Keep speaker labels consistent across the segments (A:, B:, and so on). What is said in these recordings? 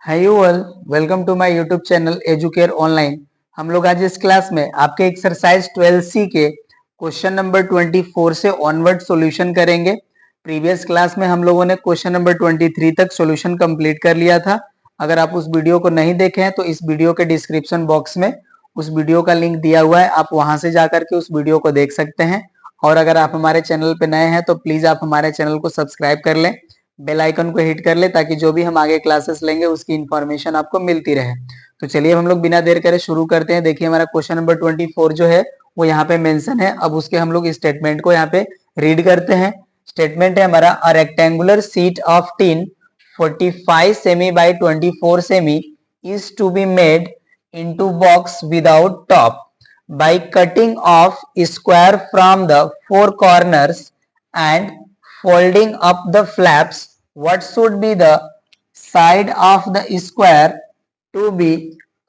A: Hi you all, welcome to my YouTube channel Educare online. हम लोग आज इस क्लास में आपके एक्सरसाइज 12C के क्वेश्चन नंबर 24 से ऑनवर्ड सॉल्यूशन करेंगे। प्रीवियस क्लास में हम लोगों ने क्वेश्चन नंबर 23 तक सॉल्यूशन कंप्लीट कर लिया था। अगर आप उस वीडियो को नहीं देखे हैं तो इस वीडियो के डिस्क्रिप्शन बॉक्स में उस वीडियो का लिंक दिया हुआ है, आप वहां से जाकर के उस वीडियो को देख सकते हैं। और अगर आप हमारे चैनल पे नए हैं तो प्लीज आप हमारे चैनल को सब्सक्राइब कर लें, बेल आइकन को हिट कर ले ताकि जो भी हम आगे क्लासेस लेंगे उसकी इन्फॉर्मेशन आपको मिलती रहे। तो चलिए हम लोग बिना देर करे शुरू करते हैं। देखिए हमारा क्वेश्चन नंबर 24 जो है वो यहाँ पे मेंशन है। अब उसके हम लोग स्टेटमेंट को यहाँ पे रीड करते हैं। स्टेटमेंट है हमारा, a rectangular sheet of tin 45 सेमी बाय 24 सेमी is to be made into box without top by cutting off square from the four corners and folding up the flaps. What should be the side of the square to be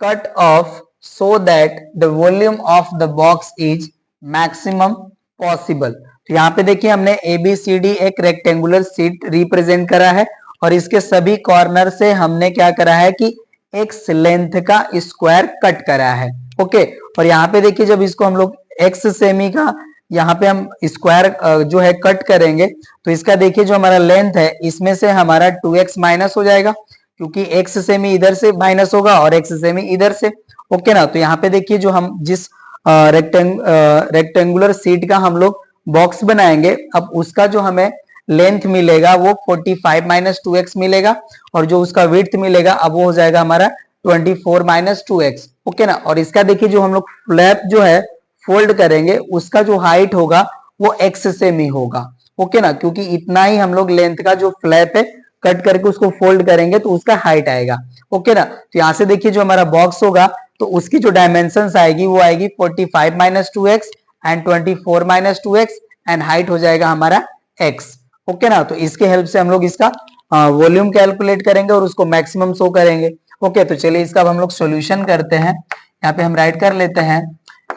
A: cut off so that the volume of the box is maximum possible? तो यहाँ पे देखिए हमने ABCD एक rectangular sheet represent करा है और इसके सभी कॉर्नर से हमने क्या करा है कि एक्स लेंथ का स्क्वायर कट करा है। ओके, और यहाँ पे देखिए जब इसको हम लोग एक्स सेमी का यहाँ पे हम स्क्वायर जो है कट करेंगे तो इसका देखिए जो हमारा लेंथ है इसमें से हमारा 2x माइनस हो जाएगा, क्योंकि एक्स सेमी इधर से माइनस होगा और एक्स सेमी इधर से। ओके ना, तो यहाँ पे देखिए जो हम जिस रेक्टेंगुलर शीट का हम लोग बॉक्स बनाएंगे, अब उसका जो हमें लेंथ मिलेगा वो 45 माइनस 2x मिलेगा और जो उसका विड्थ मिलेगा अब वो हो जाएगा हमारा 24 माइनस 2x। ओके ना, और इसका देखिए जो हम लोग फ्लैप जो है फोल्ड करेंगे उसका जो हाइट होगा वो x सेमी होगा। ओके ना, क्योंकि इतना ही हम लोग लेंथ का जो फ्लैप है कट करके उसको फोल्ड करेंगे तो उसका हाइट आएगा। ओके ना, तो यहाँ से देखिए जो हमारा बॉक्स होगा तो उसकी जो डायमेंशन आएगी वो आएगी 45 minus 2x and 24 minus 2x and height हो जाएगा हमारा x। ओके ना, तो इसके हेल्प से हम लोग इसका वॉल्यूम कैलकुलेट करेंगे और उसको मैक्सिमम शो करेंगे। ओके, तो चलिए इसका अब हम लोग सॉल्यूशन करते हैं। यहाँ पे हम राइट कर लेते हैं,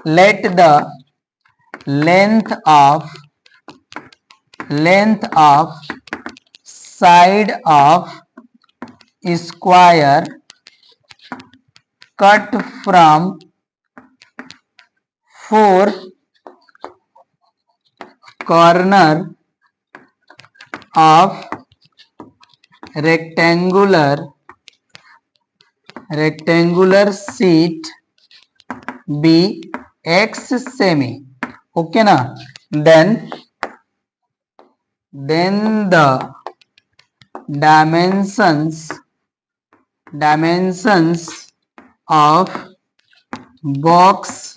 A: let the length of side of square cut from 4 corner of rectangular sheet be x semi. Okay ना, then the dimensions of box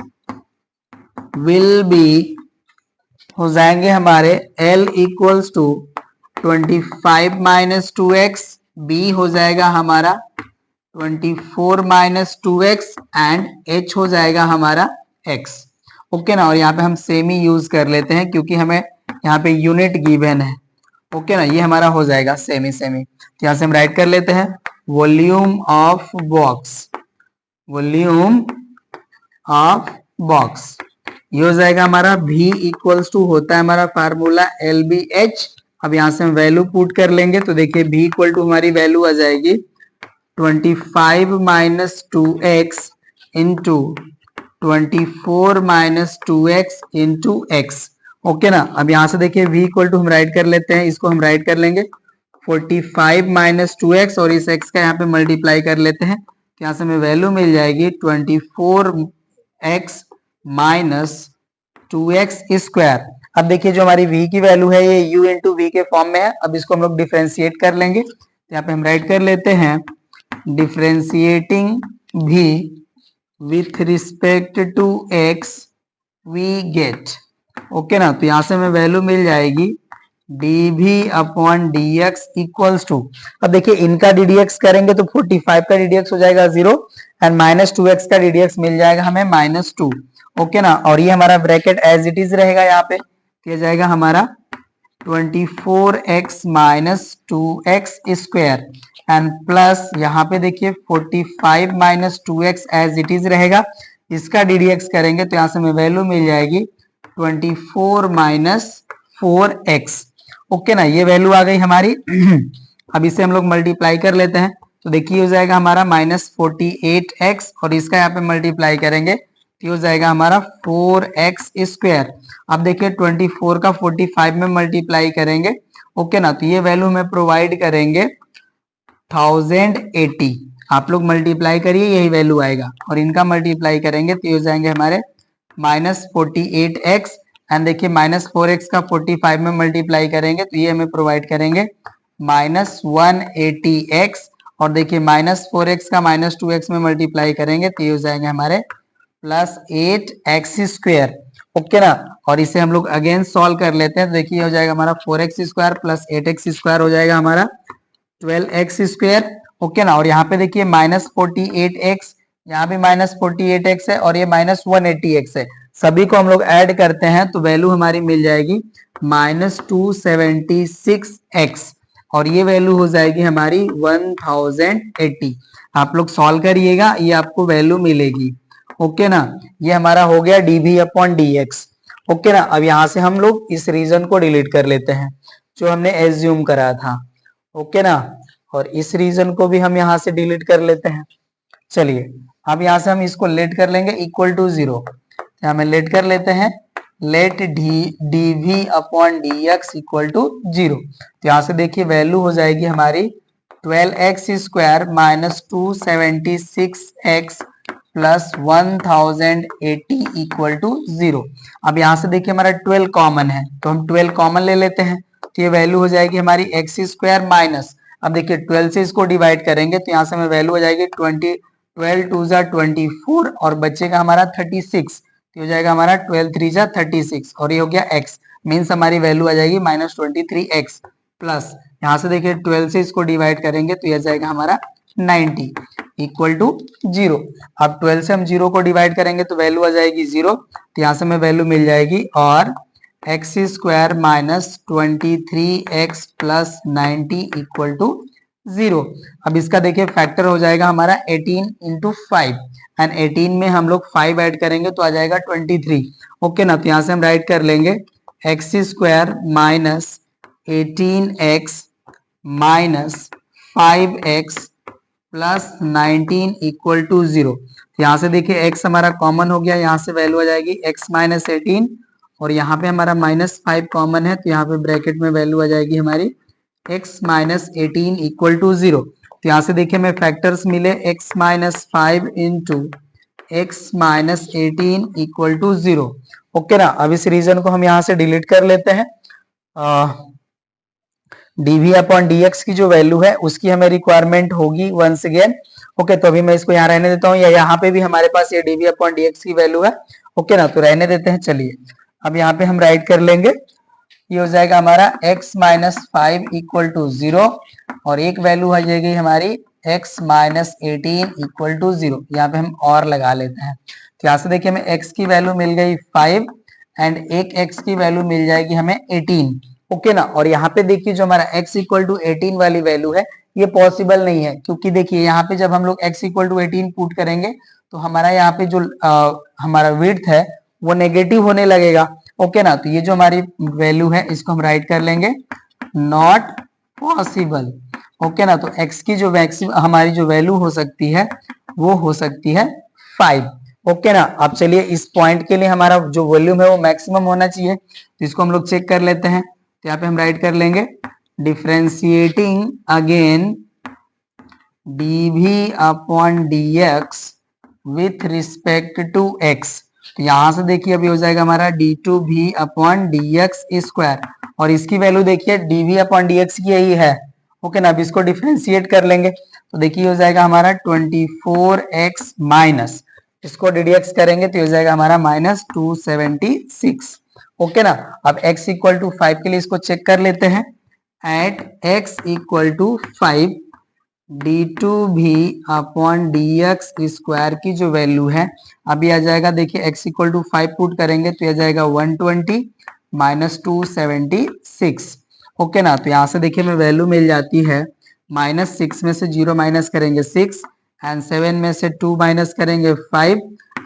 A: will be हो जाएंगे हमारे L equals to 25 minus 2x, b हो जाएगा हमारा 24 माइनस 2x एंड h हो जाएगा हमारा x। ओके ना, और यहाँ पे हम सेमी यूज कर लेते हैं क्योंकि हमें यहाँ पे यूनिट गिवन है। ओके ना, ये हमारा हो जाएगा सेमी। तो यहाँ से हम राइट कर लेते हैं, वॉल्यूम ऑफ बॉक्स ये हो जाएगा हमारा v इक्वल्स टू होता है हमारा फार्मूला LBH। अब यहां से हम वैल्यू पुट कर लेंगे तो देखिए v इक्वल टू हमारी वैल्यू आ जाएगी 25 minus 2x into 24 minus 2x into x। Okay ना, अब यहां से देखिए v इक्वल टू हम राइट कर लेते हैं, इसको हम राइट कर लेंगे 45 माइनस 2x और इस x का यहाँ पे मल्टीप्लाई कर लेते हैं तो यहाँ से हमें वैल्यू मिल जाएगी 24x माइनस 2x स्क्वायर। अब देखिए जो हमारी v की वैल्यू है ये u इंटू वी के फॉर्म में है। अब इसको हम लोग डिफ्रेंशिएट कर लेंगे तो यहाँ पे हम राइट कर लेते हैं, differentiating v with respect to x we get. Okay ना, तो यहाँ से हमें वैल्यू मिल जाएगी dv upon dx equals to, अब देखिए इनका ddx करेंगे तो 45 का ddx हो जाएगा 0 एंड माइनस 2x का ddx मिल जाएगा हमें -2। ओके ना, और ये हमारा ब्रैकेट एज इट इज रहेगा, यहाँ पे किया जाएगा हमारा 24x minus 2x square and plus यहाँ पे देखिए 45 minus 2x as it is रहेगा। इसका ddx करेंगे तो यहाँ से हमें वैल्यू मिल जाएगी 24 माइनस 4x। ओके ना, ये वैल्यू आ गई हमारी। अब इसे हम लोग मल्टीप्लाई कर लेते हैं, तो देखिए हो जाएगा हमारा -48x और इसका यहाँ पे मल्टीप्लाई करेंगे तो हो जाएगा हमारा 4x²। अब देखिए 24 का 45 में मल्टीप्लाई करेंगे, ओके ना, तो ये वैल्यू में प्रोवाइड करेंगे 1080। आप लोग मल्टीप्लाई करिए, यही वैल्यू आएगा और इनका मल्टीप्लाई करेंगे तो ये हो जाएंगे हमारे -48x एंड देखिए -4x का 45 में मल्टीप्लाई करेंगे तो ये हमें प्रोवाइड करेंगे -180x और देखिए -4x का -2x में मल्टीप्लाई करेंगे तो ये हो जाएंगे हमारे +8x², ओके ना। और इसे हम लोग अगेन सॉल्व कर लेते हैं तो देखिए हो जाएगा हमारा 4x² + 8x² हो जाएगा हमारा 12x², ओके ना। और यहाँ पे देखिए -48x, यहाँ भी -48x है और ये -180x है, सभी को हम लोग ऐड करते हैं तो वैल्यू हमारी मिल जाएगी -276x और ये वैल्यू हो जाएगी हमारी 1080। आप लोग सॉल्व करिएगा, ये आपको वैल्यू मिलेगी, ओके ना। ये हमारा हो गया dv/dx, ओके ना। अब यहाँ से हम लोग इस रीजन को डिलीट कर लेते हैं जो हमने एज्यूम करा था, ओके ना। और इस रीजन को भी हम यहाँ से डिलीट कर लेते हैं। चलिए अब यहाँ से हम इसको लेट कर लेंगे इक्वल टू 0, यहाँ में लेट कर लेते हैं, लेट dv/dx इक्वल टू 0। तो यहाँ से देखिए वैल्यू हो जाएगी हमारी 12x² - 276x + 1080 इक्वल टू 0। अब यहाँ से देखिए हमारा 12 कॉमन है तो हम 12 कॉमन ले लेते हैं तो ये वैल्यू हो जाएगी हमारी x² माइनस, अब देखिए 12 से इसको डिवाइड करेंगे तो यहाँ से हमें वैल्यू हो जाएगी 12 2 = 24 और बचेगा हमारा 36, तो हो जाएगा हमारा 12 3 = 36 और ये हो गया x, मीन्स हमारी वैल्यू आ जाएगी -23x प्लस यहाँ से देखिए 12 से इसको डिवाइड करेंगे तो यह जाएगा हमारा 90 इक्वल टू 0। अब 12 से हम 0 को डिवाइड करेंगे तो वैल्यू आ जाएगी 0, तो यहाँ से हमें वैल्यू मिल जाएगी और x² - 23x + 90 इक्वल टू 0। अब इसका देखिए फैक्टर हो जाएगा हमारा 18 × 5 एंड 18 में हम लोग 5 ऐड करेंगे तो आ जाएगा 23, ओके ना। तो यहाँ से हम राइट कर लेंगे x² - 18x - 5x + 19 equal to 0। तो यहाँ से देखिए x हमारा कॉमन हो गया, यहाँ से वैल्यू आ जाएगी x - 18 और यहाँ पे हमारा -5 कॉमन है तो यहाँ पे ब्रैकेट में वैल्यू आ जाएगी हमारी x - 18 इक्वल टू 0। तो यहाँ से देखिए हमें फैक्टर्स मिले x - 5 × x - 18 equal to 0, okay ना। अब इस रीजन को हम यहाँ से डिलीट कर लेते हैं, dv/dx की जो वैल्यू है उसकी हमें रिक्वायरमेंट होगी वंस अगेन, ओके। तो अभी मैं इसको यहाँ रहने देता हूँ, या यहाँ पे भी हमारे पास ये dv/dx की वैल्यू है, ओके ना, तो रहने देते हैं। चलिए अब यहाँ पे हम राइट कर लेंगे, ये हो जाएगा हमारा x - 5 इक्वल टू 0 और एक वैल्यू आ जाएगी हमारी x - 18 इक्वल टू 0, यहाँ पे हम और लगा लेते हैं। तो यहाँ से देखिए हमें x की वैल्यू मिल गई 5 एंड एक x की वैल्यू मिल जाएगी हमें 18, ओके ना। और यहाँ पे देखिए जो हमारा x इक्वल टू 18 वाली वैल्यू है ये पॉसिबल नहीं है, क्योंकि देखिए यहाँ पे जब हम लोग x इक्वल टू 18 पुट करेंगे तो हमारा यहाँ पे जो हमारा विड्थ है वो नेगेटिव होने लगेगा, ओके ना। तो ये जो हमारी वैल्यू है इसको हम राइट कर लेंगे नॉट पॉसिबल, ओके ना। तो x की जो हमारी जो वैल्यू हो सकती है वो हो सकती है 5, ओके ना। अब चलिए इस पॉइंट के लिए हमारा जो वॉल्यूम है वो मैक्सिमम होना चाहिए, तो इसको हम लोग चेक कर लेते हैं। तो यहाँ पे हम राइट कर लेंगे differentiating again dv/dx with respect to x। तो यहाँ से देखिए अभी हो जाएगा हमारा d2v/dx², और इसकी वैल्यू देखिए dv/dx की यही है, ओके ना। अब इसको डिफरेंशिएट कर लेंगे तो देखिए हो जाएगा हमारा 24x माइनस, इसको ddx करेंगे तो हो जाएगा हमारा -276, ओके ना। अब x इक्वल टू 5 के लिए इसको चेक कर लेते हैं, eight x equal to 5 d2v/dx² की जो वैल्यू है अभी आ जाएगा, देखिए x इक्वल टू 5 पुट करेंगे तो आ जाएगा 120 - 276, ओके ना। तो यहाँ से देखिए हमें वैल्यू मिल जाती है -6 में से 0 माइनस करेंगे 6 एंड 7 में से 2 माइनस करेंगे 5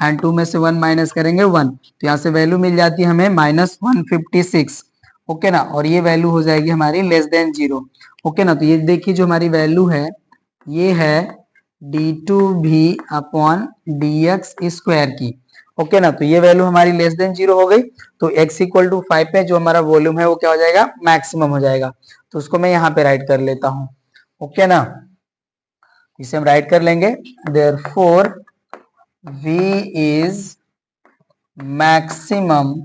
A: एंड 2 में से 1 माइनस करेंगे 1, तो यहाँ से वैल्यू मिल जाती है हमें -156, ओके ना। और ये वैल्यू हो जाएगी हमारी लेस देन 0, ओके ना। तो ये देखिए जो हमारी वैल्यू है ये है d2v अपॉन dx स्क्वायर की। ओके ना, तो ये वैल्यू हमारी लेस देन 0 हो गई, तो x इक्वल टू 5 पे जो हमारा वॉल्यूम है वो क्या हो जाएगा, मैक्सिमम हो जाएगा। तो उसको मैं यहाँ पे राइट कर लेता हूँ। ओके ना, इसे हम राइट कर लेंगे, therefore v is maximum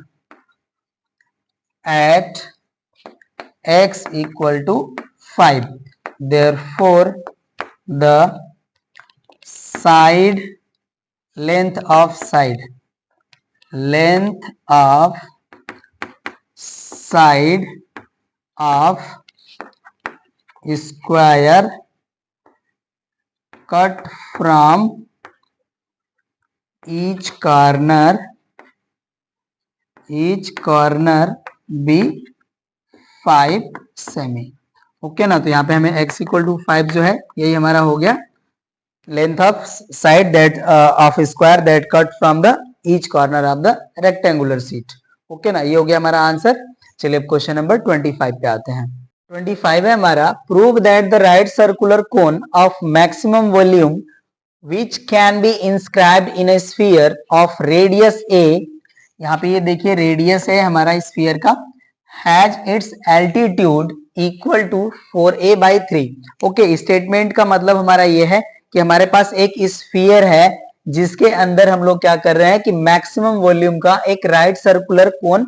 A: at x equal to 5, therefore the side length of side of square cut from each corner be 5 semi. Okay ना, तो यहाँ पे हमें x इक्वल टू 5 जो है यही हमारा हो गया length of side that of square that cut from the each corner of the rectangular sheet. Okay ना, ये हो गया हमारा आंसर। चलिए अब क्वेश्चन नंबर 25 पे आते हैं। 25 है हमारा, prove that the right circular cone of maximum volume which can be inscribed in a sphere of radius a, यहाँ पे ये देखिए रेडियस है हमारा स्फीयर का, has its altitude equal to 4a/3। Okay, statement का मतलब हमारा ये है कि हमारे पास एक स्फीयर है जिसके अंदर हम लोग क्या कर रहे हैं कि मैक्सिमम वॉल्यूम का एक राइट सर्कुलर कोन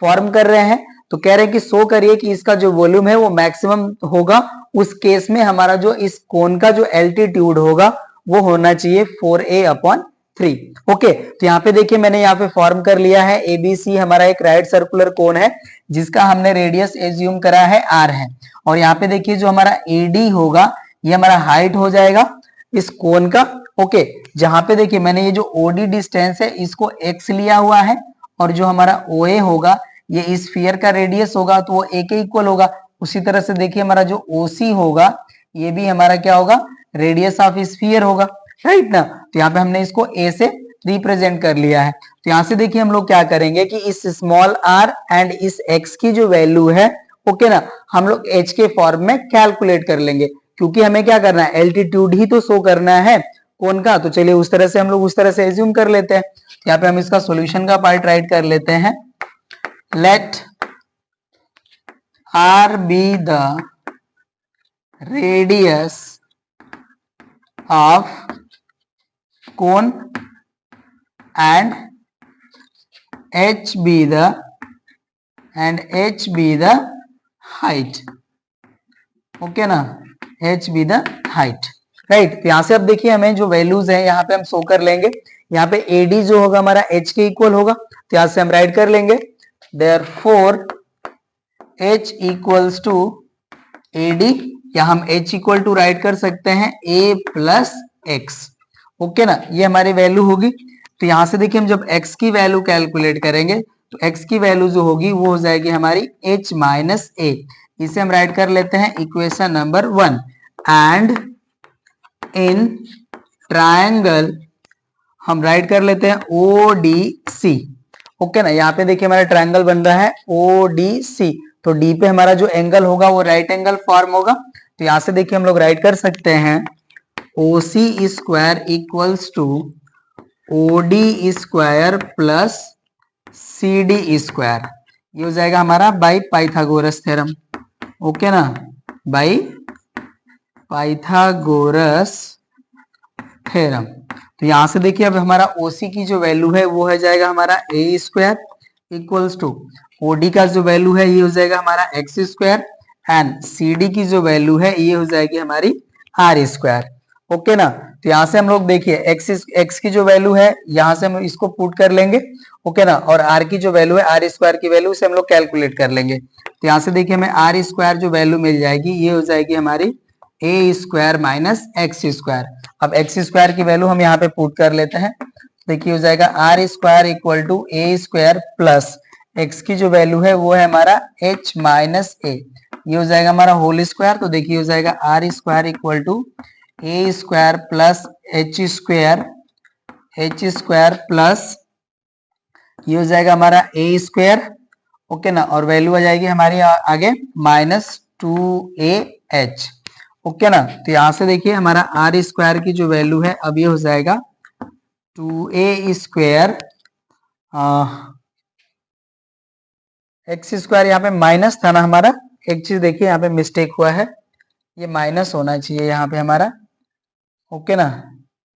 A: फॉर्म कर रहे हैं। तो कह रहे हैं कि शो करिए कि इसका जो वॉल्यूम है वो मैक्सिमम होगा, उस केस में हमारा जो इस कोन का जो एल्टीट्यूड होगा वो होना चाहिए 4a/3। ओके, तो यहाँ पे देखिए मैंने यहाँ पे फॉर्म कर लिया है, एबीसी हमारा एक राइट सर्कुलर कोन है जिसका हमने रेडियस एज्यूम करा है r है, और यहाँ पे देखिए जो हमारा एडी होगा ये हमारा हाइट हो जाएगा इस कोन का। ओके, जहां पे देखिए मैंने ये जो ओडी डिस्टेंस है इसको x लिया हुआ है, और जो हमारा ओए होगा ये इस स्फीयर का रेडियस होगा तो वो a के इक्वल होगा। उसी तरह से देखिए हमारा जो ओसी होगा ये भी हमारा क्या होगा, रेडियस ऑफ स्फीयर होगा, राइट ना। तो यहाँ पे हमने इसको a से रिप्रेजेंट कर लिया है। तो यहाँ से देखिए हम लोग क्या करेंगे कि इस स्मॉल r एंड इस x की जो वैल्यू है, ओके ना, हम लोग h के फॉर्म में कैलकुलेट कर लेंगे, क्योंकि हमें क्या करना है, एल्टीट्यूड ही तो शो करना है कोन का। तो चलिए उस तरह से हम लोग उस तरह से एज्यूम कर लेते हैं। यहाँ पे हम इसका सॉल्यूशन का पार्ट राइट कर लेते हैं। Let r be the radius of cone and h be the height। Okay ना, h be the height, right. तो यहाँ से अब देखिए हमें जो वैल्यूज है यहाँ पे हम शो कर लेंगे। यहाँ पे AD जो होगा हमारा h के इक्वल होगा, तो यहाँ से हम राइट कर लेंगे, therefore h equals to AD, या हम h इक्वल टू राइट कर सकते हैं a प्लस x। ओके ना, ये हमारी वैल्यू होगी। तो यहाँ से देखिए हम जब x की वैल्यू कैलकुलेट करेंगे तो x की वैल्यू जो होगी वो हो जाएगी हमारी h माइनस a। इसे हम राइट कर लेते हैं equation number 1। And in triangle हम राइट कर लेते हैं ODC। ओके ना, यहाँ पे देखिए हमारा ट्रायंगल बन रहा है ODC, तो D पे हमारा जो एंगल होगा वो राइट एंगल फॉर्म होगा। तो यहाँ से देखिए हम लोग राइट कर सकते हैं OC square equals to OD square plus CD square, ये हो जाएगा हमारा बाई पाइथागोरस थ्योरम। ओके ना, बाई पाइथागोरस थ्योरम। तो यहां से देखिए अब हमारा OC की जो वैल्यू है वो हो जाएगा हमारा a square equals to OD का जो वैल्यू है ये हो जाएगा हमारा x स्क्वायर, एंड CD की जो वैल्यू है ये हो जाएगी हमारी r स्क्वायर। ओके ना, तो यहाँ से हम लोग देखिए x की जो वैल्यू है यहाँ से हम इसको पुट कर लेंगे। ओके ना, और r की जो वैल्यू है r स्क्वायर की वैल्यू से हम लोग कैलकुलेट कर लेंगे। तो यहाँ से देखिए हमें r स्क्वायर जो वैल्यू मिल जाएगी ये हो जाएगी हमारी a square minus X square. अब एक्स स्क्वायर की वैल्यू हम यहाँ पे पुट कर लेते हैं, देखिए हो जाएगा R square equal to A square plus X की जो वैल्यू है वो है हमारा h माइनस ए, ये हो जाएगा हमारा होल स्क्वायर। तो देखिए हो जाएगा R square equal to A square plus H square plus ये हो जाएगा हमारा ए स्क्वायर। ओके ना, और वैल्यू आ जाएगी हमारी आगे -2ah। ओके ना। तो यहां से देखिए हमारा आर स्क्वायर की जो वैल्यू है अब ये हो जाएगा 2a स्क्वायर एक्स स्क्वायर, यहाँ पे माइनस था ना हमारा, एक चीज देखिए यहाँ पे मिस्टेक हुआ है, ये माइनस होना चाहिए यहाँ पे हमारा। ओके ना,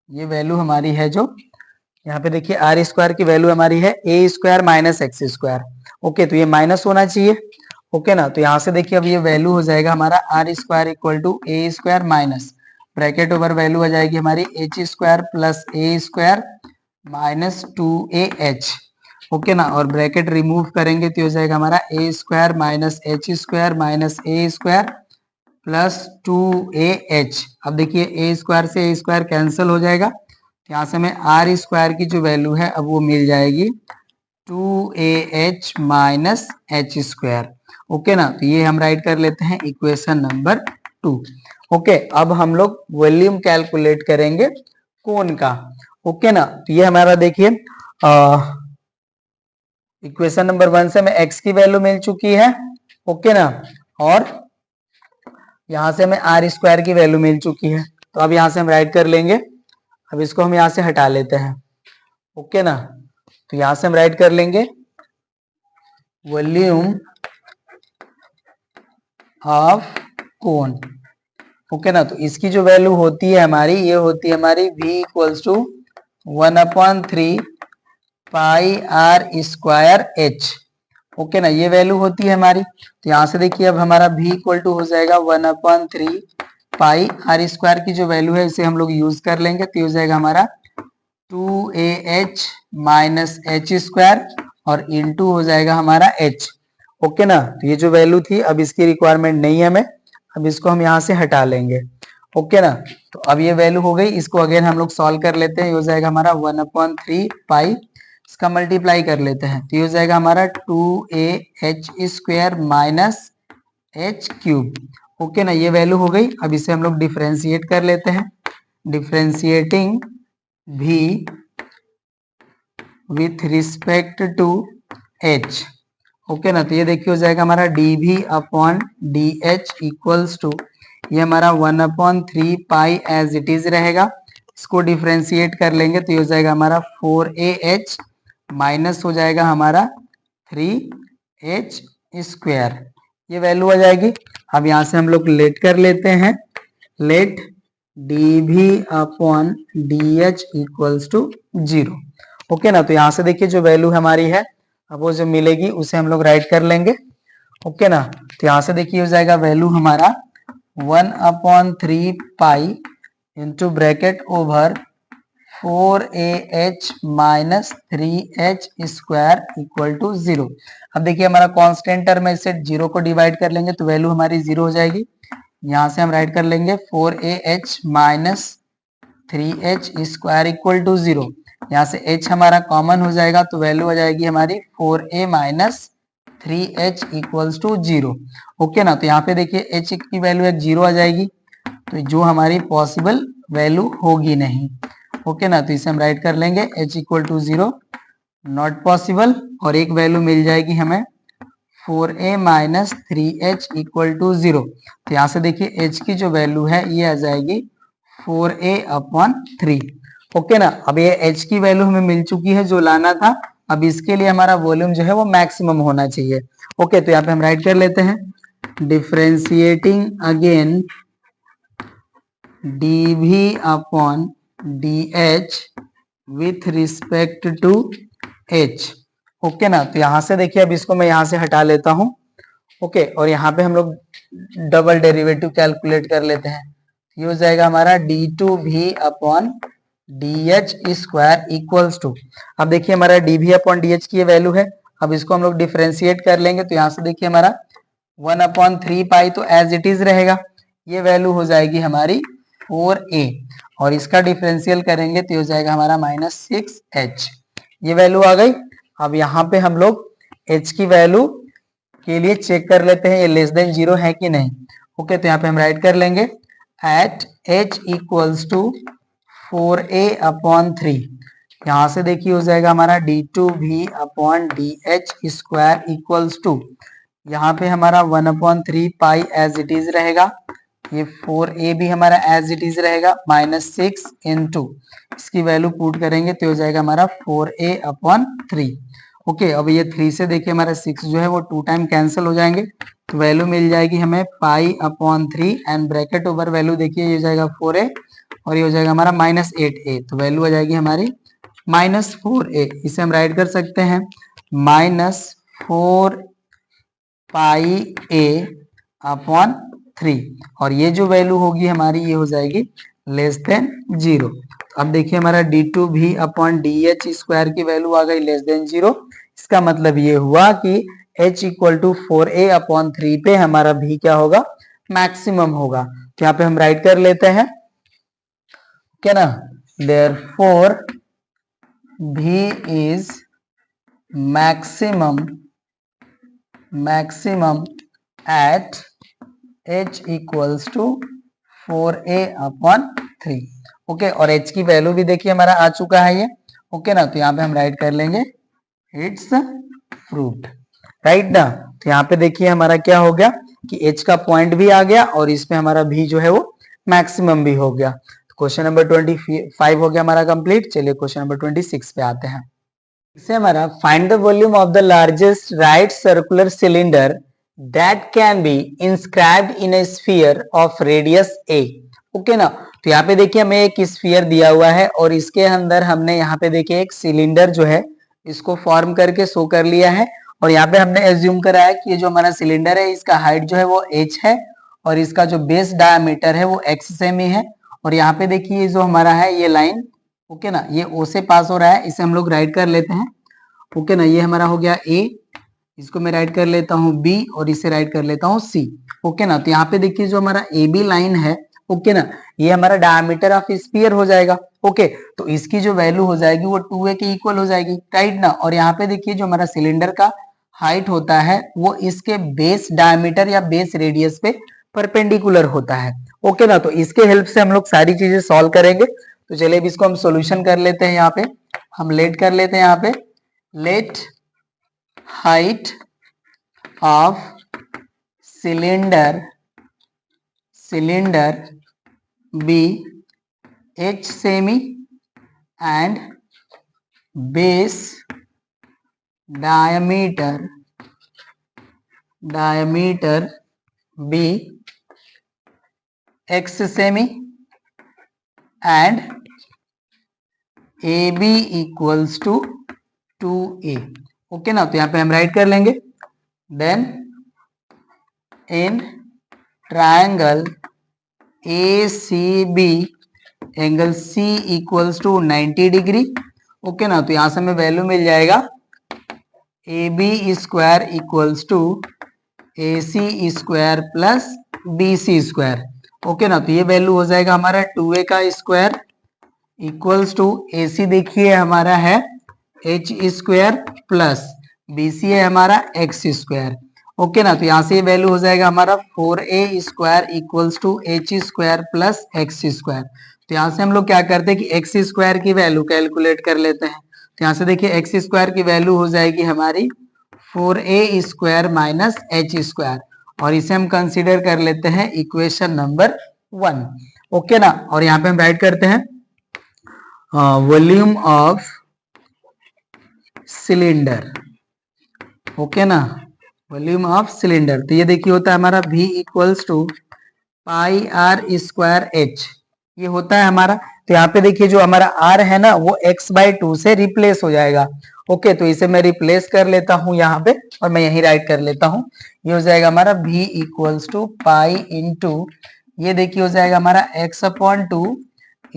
A: ये वैल्यू हमारी है जो यहाँ पे देखिए आर स्क्वायर की वैल्यू हमारी है A square minus X square. Okay, तो ये माइनस होना चाहिए। ओके ना, तो यहाँ से देखिए अब ये वैल्यू हो जाएगा हमारा R square equal to A square minus bracket over value आ जाएगी हमारी H square plus A square minus 2ah। Okay ना, और ब्रैकेट रिमूव करेंगे तो हो जाएगा हमारा ए square minus H square minus A square plus 2ah। अब देखिए ए स्क्वायर से ए स्क्वायर कैंसिल हो जाएगा, यहाँ से हमें आर स्क्वायर की जो वैल्यू है अब वो मिल जाएगी 2ah minus H square. Okay ना, तो ये हम राइट कर लेते हैं इक्वेशन नंबर 2। ओके, अब हम लोग वॉल्यूम कैलकुलेट करेंगे कोन का। ओके ना, तो ये हमारा देखिए इक्वेशन नंबर 1 से हमें x की वैल्यू मिल चुकी है। ओके ना, और यहां से हमें आर स्क्वायर की वैल्यू मिल चुकी है, तो अब यहां से हम राइट कर लेंगे। अब इसको हम यहां से हटा लेते हैं। ओके ना, तो यहां से हम राइट कर लेंगे वॉल्यूम ऑफ कोन। ओके ना, तो इसकी जो वैल्यू होती है हमारी, ये होती है हमारी v equals to 1/3 pi R square H. Okay ना, ये वैल्यू होती है हमारी। तो यहां से देखिए अब हमारा v इक्वल टू हो जाएगा 1/3 पाई आर स्क्वायर की जो वैल्यू है इसे हम लोग यूज कर लेंगे, तो हो जाएगा हमारा 2ah माइनस एच स्क्वायर और इनटू हो जाएगा हमारा h। ओके ना, तो ये जो वैल्यू थी अब इसकी रिक्वायरमेंट नहीं है हमें, अब इसको हम यहाँ से हटा लेंगे। ओके ना, तो अब ये वैल्यू हो गई, इसको अगेन हम लोग सॉल्व कर लेते हैं। ये हो जाएगा हमारा 1/3 पाई, इसका मल्टीप्लाई कर लेते हैं, तो ये हो जाएगा हमारा 2ah square minus H cube. Okay ना, ये वैल्यू हो गई। अब इसे हम लोग डिफ्रेंशिएट कर लेते हैं, differentiating v with respect to h। Okay ना, तो ये देखिए हो जाएगा हमारा dv upon dh equals to, ये हमारा 1/3 पाई एज इट इज रहेगा, इसको डिफ्रेंशिएट कर लेंगे तो ये हो जाएगा हमारा 4ah माइनस हो जाएगा हमारा 3h स्क्वायर, ये वैल्यू आ जाएगी। अब यहाँ से हम लोग लेट कर लेते हैं, let dv upon dh equals to 0। Okay ना, तो यहाँ से देखिए जो वैल्यू हमारी है अब वो जो मिलेगी उसे हम लोग राइट कर लेंगे। ओके ना, तो यहाँ से देखिए हो जाएगा वैल्यू हमारा 1/3 pi into bracket over 4ah minus 3h square equal to 0। अब देखिए हमारा कांस्टेंट टर्म है, इसे 0 को डिवाइड कर लेंगे तो वैल्यू हमारी 0 हो जाएगी। यहाँ से हम राइट कर लेंगे 4ah minus 3h square equal to 0। यहाँ से h हमारा कॉमन हो जाएगा तो वैल्यू आ जाएगी हमारी 4a minus 3h equals to 0। Okay ना, तो यहाँ पे देखिए h की वैल्यू एक 0 आ जाएगी, तो जो हमारी पॉसिबल वैल्यू होगी नहीं। ओके ना, तो इसे हम राइट कर लेंगे h equal to 0 not possible, और एक वैल्यू मिल जाएगी हमें 4a minus 3h equal to 0। तो यहाँ से देखिए h की जो वैल्यू है ये आ जाएगी 4a अपॉन 3। ओके ना, अब ये h की वैल्यू हमें मिल चुकी है जो लाना था, अब इसके लिए हमारा वॉल्यूम जो है वो मैक्सिमम होना चाहिए। ओके, तो यहाँ पे हम राइट कर लेते हैं, differentiating again dv upon dh with respect to h। Okay ना, तो यहाँ से देखिए अब इसको मैं यहाँ से हटा लेता हूँ। ओके, और यहाँ पे हम लोग डबल डेरिवेटिव कैलकुलेट कर लेते हैं, ये हो जाएगा हमारा d2v upon dh square equals to, अब देखिए हमारा dv अपॉन dh की ये वैल्यू है, अब इसको हम लोग डिफ्रेंशिएट कर लेंगे तो यहाँ से देखिए हमारा 1/3 पाई तो एज इट इज रहेगा, ये वैल्यू हो जाएगी हमारी 4a, और इसका डिफरेंशियल करेंगे तो हो जाएगा हमारा माइनस 6h, ये वैल्यू आ गई। अब यहाँ पे हम लोग h की वैल्यू के लिए चेक कर लेते हैं ये लेस देन 0 है कि नहीं। ओके, तो यहाँ पे हम राइट कर लेंगे at h equals to 4a upon 3, यहाँ से देखिए हो जाएगा हमारा d2v upon dh square equals to, यहाँ पे हमारा 1/3 पाई एज इट इज रहेगा, ये 4a भी हमारा एज इट इज रहेगा, -6 इंटू इसकी वैल्यू पुट करेंगे तो हो जाएगा हमारा 4a/3। ओके, अब ये 3 से देखिए हमारा 6 जो है वो 2 टाइम कैंसिल हो जाएंगे, तो वैल्यू मिल जाएगी हमें π/3 एंड ब्रैकेट ओवर वैल्यू देखिए ये हो जाएगा 4a और ये हो जाएगा हमारा -8a, तो वैल्यू आ जाएगी हमारी -4a। इसे हम राइट कर सकते हैं -4πa/3 और ये जो वैल्यू होगी हमारी ये हो जाएगी लेस देन 0। अब देखिए हमारा d2v/dh² की वैल्यू आ गई लेस देन 0। इसका मतलब ये हुआ कि h = 4a/3 पे हमारा v क्या होगा, मैक्सिमम होगा। तो यहाँ पे हम राइट कर लेते हैं, क्या ना, therefore v is maximum at h equals to 4a/3। Okay, और h की वैल्यू भी देखिए हमारा आ चुका है ये। ओके ना, तो यहाँ पे हम राइट कर लेंगे इट्स फ्रूट, राइट ना। तो यहाँ पे देखिए हमारा क्या हो गया कि h का पॉइंट भी आ गया और इसमें हमारा v जो है वो मैक्सिमम भी हो गया। तो क्वेश्चन नंबर 25 हो गया हमारा कंप्लीट। चलिए क्वेश्चन नंबर 26 पे आते हैं। इससे हमारा find the volume of the largest right circular cylinder that can be inscribed in A sphere of radius a। Okay ना, तो यहाँ पे देखिए हमें एक स्फीयर दिया हुआ है और इसके अंदर हमने यहाँ पे देखिए एक सिलेंडर जो है इसको फॉर्म करके शो कर लिया है और यहाँ पे हमने एज्यूम करा है कि ये जो हमारा सिलेंडर है इसका हाइट जो है वो h है और इसका जो बेस डायमीटर है वो x सेमी है। और यहाँ पे देखिए जो हमारा है ये लाइन, ओके ना, ये O से पास हो रहा है, इसे हम लोग राइट कर लेते हैं। ओके ना, ये हमारा हो गया A, इसको मैं राइट कर लेता हूँ B और इसे राइट कर लेता हूँ C। ओके ना, तो यहाँ पे देखिए जो हमारा AB लाइन है, ओके ना, ये हमारा डायमीटर ऑफ स्फीयर हो जाएगा। ओके, तो इसकी जो वैल्यू हो जाएगी वो 2a के इक्वल हो जाएगी, राइट ना। और यहाँ पे देखिए जो हमारा सिलेंडर का हाइट होता है वो इसके बेस डायमीटर या बेस रेडियस पे परपेंडिकुलर होता है। ओके ना, तो इसके हेल्प से हम लोग सारी चीजें सॉल्व करेंगे। तो चलिए अब इसको हम सॉल्यूशन कर लेते हैं। यहाँ पे हम लेट कर लेते हैं, यहाँ पे let height of cylinder be h सेमी and base diameter be x सेमी and AB equals to 2a। Okay ना, तो यहाँ पे हम राइट कर लेंगे then in triangle ACB angle C equals to 90 degree. Okay ना, तो यहाँ से हमें वैल्यू मिल जाएगा AB² equals to AC² plus BC²। Okay ना, तो ये वैल्यू हो जाएगा हमारा 2a² इक्वल्स टू AC देखिए हमारा है h² प्लस BC है हमारा x²। ओके ना, तो यहाँ से ये वैल्यू हो जाएगा हमारा 4a² equals to h² plus x²। तो यहाँ से हम लोग क्या करते हैं कि x² की वैल्यू कैलकुलेट कर लेते हैं। तो यहाँ से देखिए x² की वैल्यू हो जाएगी हमारी 4a² माइनस h² और इसे हम कंसीडर कर लेते हैं इक्वेशन नंबर 1। ओके ना, और यहाँ पे हम राइट करते हैं वॉल्यूम ऑफ सिलेंडर। ओके ना, वॉल्यूम ऑफ सिलेंडर, तो ये देखिए होता है हमारा v इक्वल्स टू πr²h, ये होता है हमारा। तो यहाँ पे देखिए जो हमारा r है ना वो x/2 से रिप्लेस हो जाएगा। ओके, तो इसे मैं रिप्लेस कर लेता हूँ यहाँ पे और मैं यही राइट कर लेता हूँ। ये हो जाएगा हमारा v equals to pi into ये देखिए हो जाएगा हमारा x/2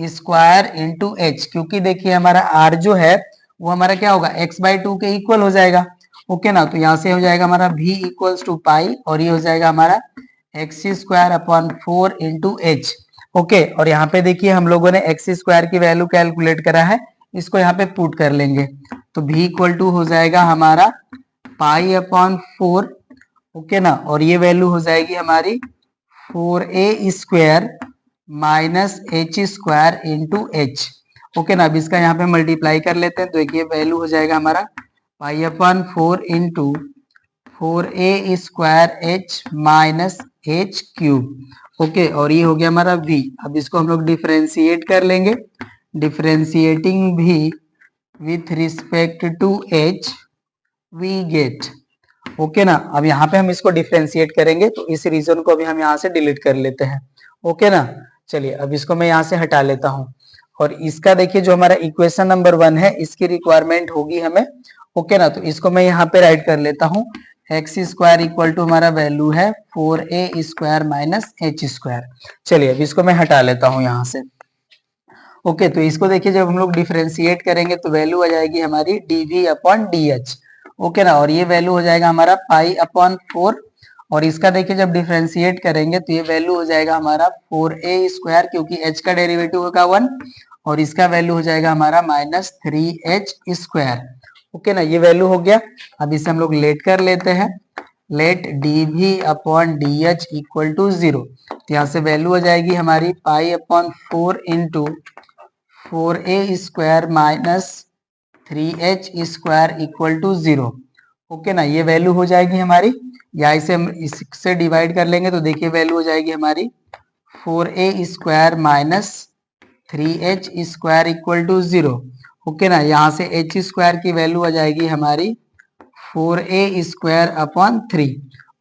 A: स्क्वायर इंटू h, क्योंकि देखिए हमारा r जो है वो हमारा क्या होगा x/2 के इक्वल हो जाएगा। ओके ना, तो यहाँ से हो जाएगा हमारा v इक्वल्स टू पाई और ये हो जाएगा हमारा x² इंटू h। ओके, और यहाँ पे देखिए हम लोगों ने x² की वैल्यू कैलकुलेट करा है, इसको यहाँ पे पुट कर लेंगे तो v इक्वल टू हो जाएगा हमारा π/4। ओके ना, और ये वैल्यू हो जाएगी हमारी 4a² minus h² into h। Okay ना, अब इसका यहाँ पे मल्टीप्लाई कर लेते हैं तो ये वैल्यू हो जाएगा हमारा π/4 into 4a² h minus h³ okay, और ये हो गया हमारा v। अब इसको हम लोग डिफरेंशिएट कर लेंगे, differentiating v with respect to h we get. Okay ना, अब यहाँ पे हम इसको डिफरेंशिएट करेंगे तो इस रीजन को अभी हम यहाँ से डिलीट कर लेते हैं। ओके ना, चलिए अब इसको मैं यहाँ से हटा लेता हूँ। और इसका देखिए जो हमारा इक्वेशन नंबर 1 है इसकी रिक्वायरमेंट होगी हमें। ओके ना, तो इसको मैं यहाँ पे राइट कर लेता हूँ। एक्स स्क्वायर इक्वल टू हमारा वैल्यू है 4a square minus H square. चलिए अब इसको मैं हटा लेता हूँ यहाँ से। ओके, तो इसको देखिए जब हम लोग डिफरेंशिएट करेंगे तो वैल्यू आ जाएगी हमारी dv अपॉन डी। ओके ना, और ये वैल्यू हो जाएगा हमारा पाई अपॉन 4। और इसका देखिए जब डिफरेंशिएट करेंगे तो ये वैल्यू हो जाएगा हमारा 4a स्क्वायर, क्योंकि h का डेरिवेटिव होगा 1, और इसका वैल्यू हो जाएगा हमारा माइनस 3h स्क्वायर। ओके ना, ये वैल्यू हो गया। अब इसे हम लोग लेट कर लेते हैं, let dv upon D equal to 0। तो यहाँ से वैल्यू हो जाएगी हमारी pi upon 4 into 4a square minus 3h square equal to 0। Okay ना, ये वैल्यू हो जाएगी हमारी, या इसे हम इससे डिवाइड कर लेंगे तो देखिए वैल्यू हो जाएगी हमारी 4a square minus 3h square equal to 0। Okay ना, यहाँ से h स्क्वायर की वैल्यू आ जाएगी हमारी 4a स्क्वायर अपॉन 3।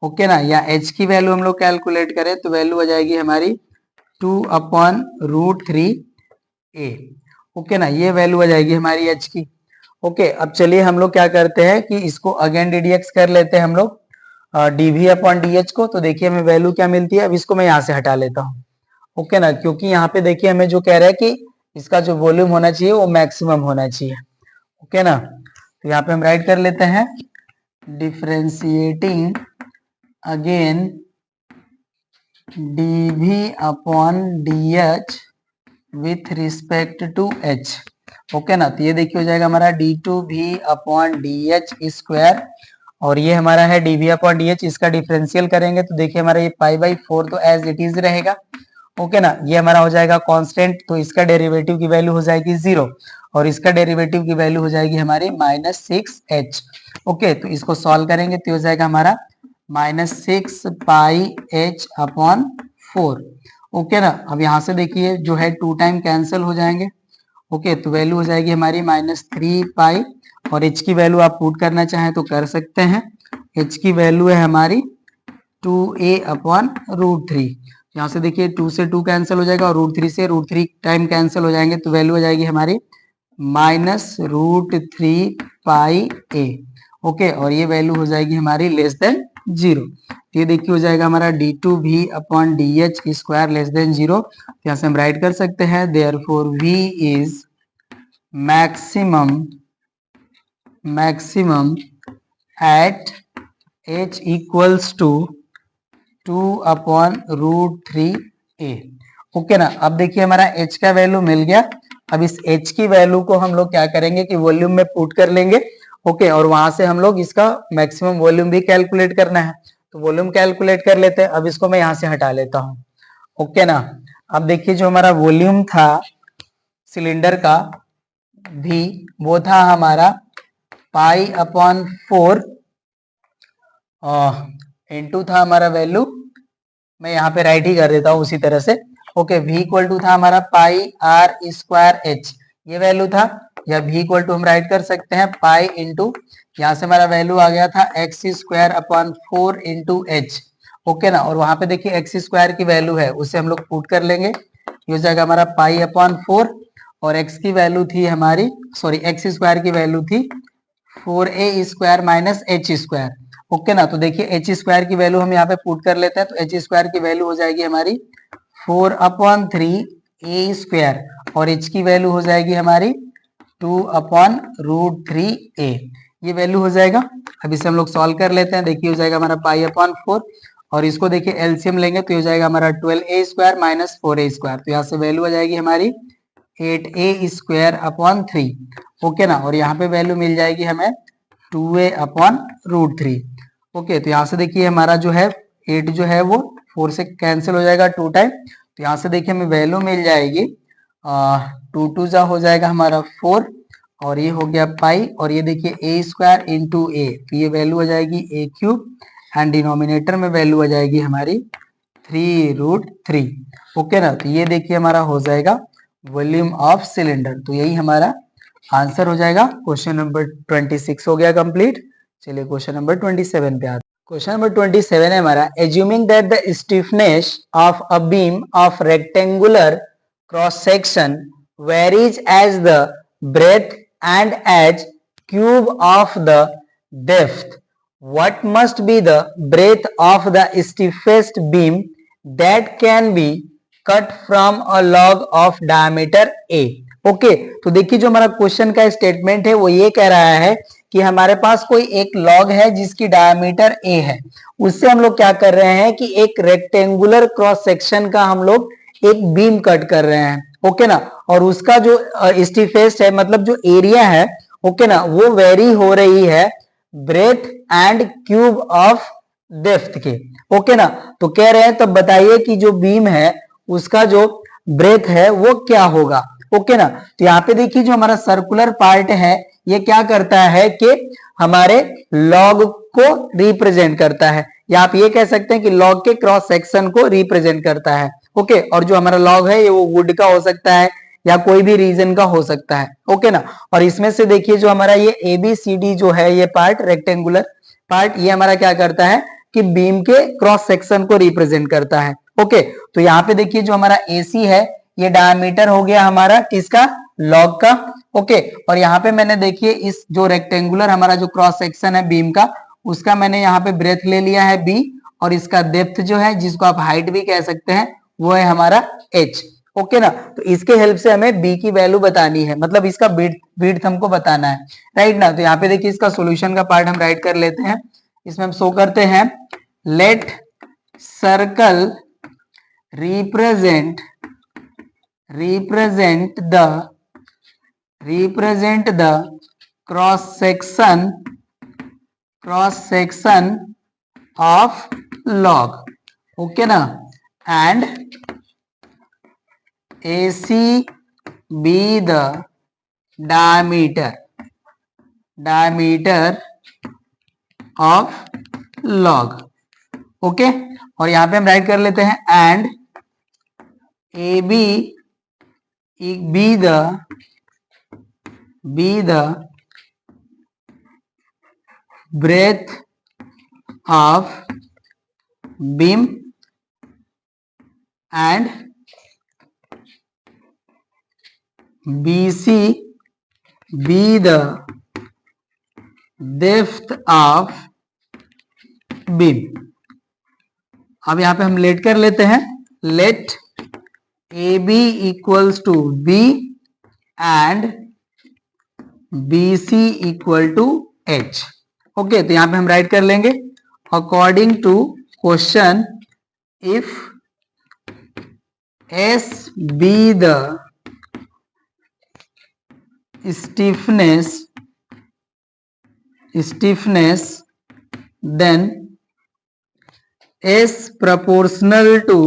A: ओके ना, या h की वैल्यू हम लोग कैलकुलेट करें तो वैल्यू आ जाएगी हमारी 2 अपॉन रूट 3a। ओके ना, ये वैल्यू आ जाएगी हमारी h की। ओके, अब चलिए हम लोग क्या करते हैं कि इसको अगेन डीडीएक्स कर लेते हैं हम लोग डीवी अपॉन डी को। तो देखिए हमें वैल्यू क्या मिलती है, अब इसको मैं यहाँ से हटा लेता हूँ। ओके ना, क्योंकि यहाँ पे देखिए हमें जो कह रहा है कि इसका जो वॉल्यूम होना चाहिए वो मैक्सिमम होना चाहिए। ओके ना, तो यहाँ पे हम राइट कर लेते हैं differentiating again DV upon D with respect to h। Okay ना, तो ये देखिए हो जाएगा हमारा d2v अपॉन डी स्क्वायर, और ये हमारा है dv अपॉन डी। इसका डिफरेंशियल करेंगे तो देखिए हमारा ये पाई बाई 4 तो एज इट इज रहेगा। ओके ना, ये हमारा हो जाएगा कांस्टेंट, तो इसका डेरिवेटिव की वैल्यू हो जाएगी 0, और इसका डेरिवेटिव की वैल्यू हो जाएगी हमारी माइनस 6h। ओके, तो इसको सॉल्व करेंगे तो हो जाएगा हमारा माइनस 6 पाई h अपॉन 4। ओके ना, अब यहाँ से देखिए जो है 2 टाइम कैंसिल हो जाएंगे। ओके, तो वैल्यू हो जाएगी हमारी माइनस 3 पाई, और h की वैल्यू आप पुट करना चाहें तो कर सकते हैं। h की वैल्यू है हमारी 2a अपॉन रूट 3। यहाँ से देखिए 2 से 2 कैंसिल हो जाएगा, और रूट 3 से रूट 3 टाइम कैंसिल हो जाएंगे, तो वैल्यू हो जाएगी हमारी minus root 3 pi a। Okay, और ये वैल्यू हो जाएगी हमारी लेस देन 0। ये देखिए हो जाएगा हमारा d2v upon D square less than 0। यहाँ से हम राइट कर सकते हैं therefore v is maximum at h equals to 2 upon root 3a। Okay ना, अब देखिए हमारा h का वैल्यू मिल गया। अब इस h की वैल्यू को हम लोग क्या करेंगे कि वॉल्यूम में पुट कर लेंगे। ओके, और वहां से हम लोग इसका मैक्सिमम वॉल्यूम भी कैलकुलेट करना है, तो वॉल्यूम कैलकुलेट कर लेते हैं। अब इसको मैं यहाँ से हटा लेता हूँ। ओके ना, अब देखिए जो हमारा वॉल्यूम था सिलेंडर का भी वो था हमारा पाई अपॉन 4 इनटू था हमारा वैल्यू, मैं यहाँ पे राइट ही कर देता हूँ उसी तरह से। ओके, v इक्वल टू था हमारा पाई आर स्क्वायर h, ये वैल्यू था, या v इक्वल टू हम राइट कर सकते हैं पाई इंटू, यहाँ से हमारा वैल्यू आ गया था x square upon 4 into H. Okay ना, और वहां पे देखिए एक्स स्क्वायर की वैल्यू है उसे हम लोग पुट कर लेंगे, ये हो जाएगा हमारा पाई अपॉन 4, और x की वैल्यू थी हमारी, सॉरी एक्स स्क्वायर की वैल्यू थी 4a square minus H square. Okay ना, तो देखिए एच स्क्वायर की वैल्यू हम यहाँ पे पुट कर लेते हैं, तो एच स्क्वायर की वैल्यू हो जाएगी हमारी 4 अपॉन 3 a स्क्वायर, और h की वैल्यू हो जाएगी हमारी 2 अपॉन रूट 3a। ये वैल्यू हो जाएगा। अब इसे हम लोग सॉल्व कर लेते हैं, देखिए हो जाएगा हमारा पाई अपॉन 4, और इसको देखिए एलसीएम लेंगे तो हो जाएगा हमारा 12a square minus 4a square, तो यहाँ से वैल्यू आ जाएगी हमारी 8a स्क्वायर अपॉन 3। ओके ना, और यहाँ पे वैल्यू मिल जाएगी हमें 2a अपॉन रूट 3। ओके, तो यहाँ से देखिए हमारा जो है 8 जो है वो 4 से कैंसिल हो जाएगा 2 टाइम, तो यहाँ से देखिए हमें वैल्यू मिल जाएगी 2 2 जा हो जाएगा हमारा 4, और ये हो गया पाई, और ये देखिए a स्क्वायर इंटू ए, तो ये वैल्यू आ जाएगी a क्यूब, एंड डिनोमिनेटर में वैल्यू आ जाएगी हमारी 3√3। ओके ना, तो ये देखिए हमारा हो जाएगा वॉल्यूम ऑफ सिलेंडर। तो यही हमारा आंसर हो जाएगा। क्वेश्चन नंबर 26 हो गया कंप्लीट। चलिए क्वेश्चन नंबर 27 पे आते। क्वेश्चन नंबर 27 है हमारा, assuming that the stiffness of a beam of rectangular cross section varies as the breadth and as cube of the depth, what must be the breadth of the stiffest beam that can be cut from a log of diameter a। Okay, तो देखिए जो हमारा question का statement है वो ये कह रहा है कि हमारे पास कोई एक लॉग है जिसकी डायमीटर a है, उससे हम लोग क्या कर रहे हैं कि एक रेक्टेंगुलर क्रॉस सेक्शन का हम लोग एक बीम कट कर रहे हैं। ओके ना, और उसका जो स्टिफेस्ट है मतलब जो एरिया है, ओके ना, वो वेरी हो रही है breadth and cube of depth के। ओके ना, तो कह रहे हैं तब बताइए कि जो बीम है उसका जो ब्रेथ है वो क्या होगा। ओके ना, तो यहाँ पे देखिए जो हमारा सर्कुलर पार्ट है ये क्या करता है कि हमारे लॉग को रिप्रेजेंट करता है, या आप ये कह सकते हैं कि लॉग के क्रॉस सेक्शन को रिप्रेजेंट करता है। ओके, और जो हमारा लॉग है ये वो वुड का हो सकता है या कोई भी रीजन का हो सकता है। ओके ना, और इसमें से देखिए जो हमारा ये ABCD जो है ये पार्ट रेक्टेंगुलर पार्ट, ये हमारा क्या करता है कि बीम के क्रॉस सेक्शन को रिप्रेजेंट करता है। ओके, तो यहाँ पे देखिए जो हमारा AC है ये डायमीटर हो गया हमारा किसका, लॉग का। ओके, और यहाँ पे मैंने देखिए इस जो रेक्टेंगुलर हमारा जो क्रॉस सेक्शन है बीम का, उसका मैंने यहाँ पे ब्रेथ ले लिया है B, और इसका डेप्थ जो है जिसको आप हाइट भी कह सकते हैं वो है हमारा H। ओके ना, तो इसके हेल्प से हमें बी की वैल्यू बतानी है, मतलब इसका विड्थ हमको बताना है, राइट ना। तो यहाँ पे देखिए इसका सॉल्यूशन का पार्ट हम राइट कर लेते हैं। इसमें हम शो करते हैं, let circle represent the cross section of log. Okay ना, and AC be the diameter of log। Okay, और यहां पे हम राइट कर लेते हैं and AB be the breadth of beam and BC be the depth of beam। अब यहां पे हम लेट कर लेते हैं, let AB equals to B and BC equal to H। Okay, तो यहां पे हम राइट कर लेंगे, according to question if S be the stiffness then S proportional to,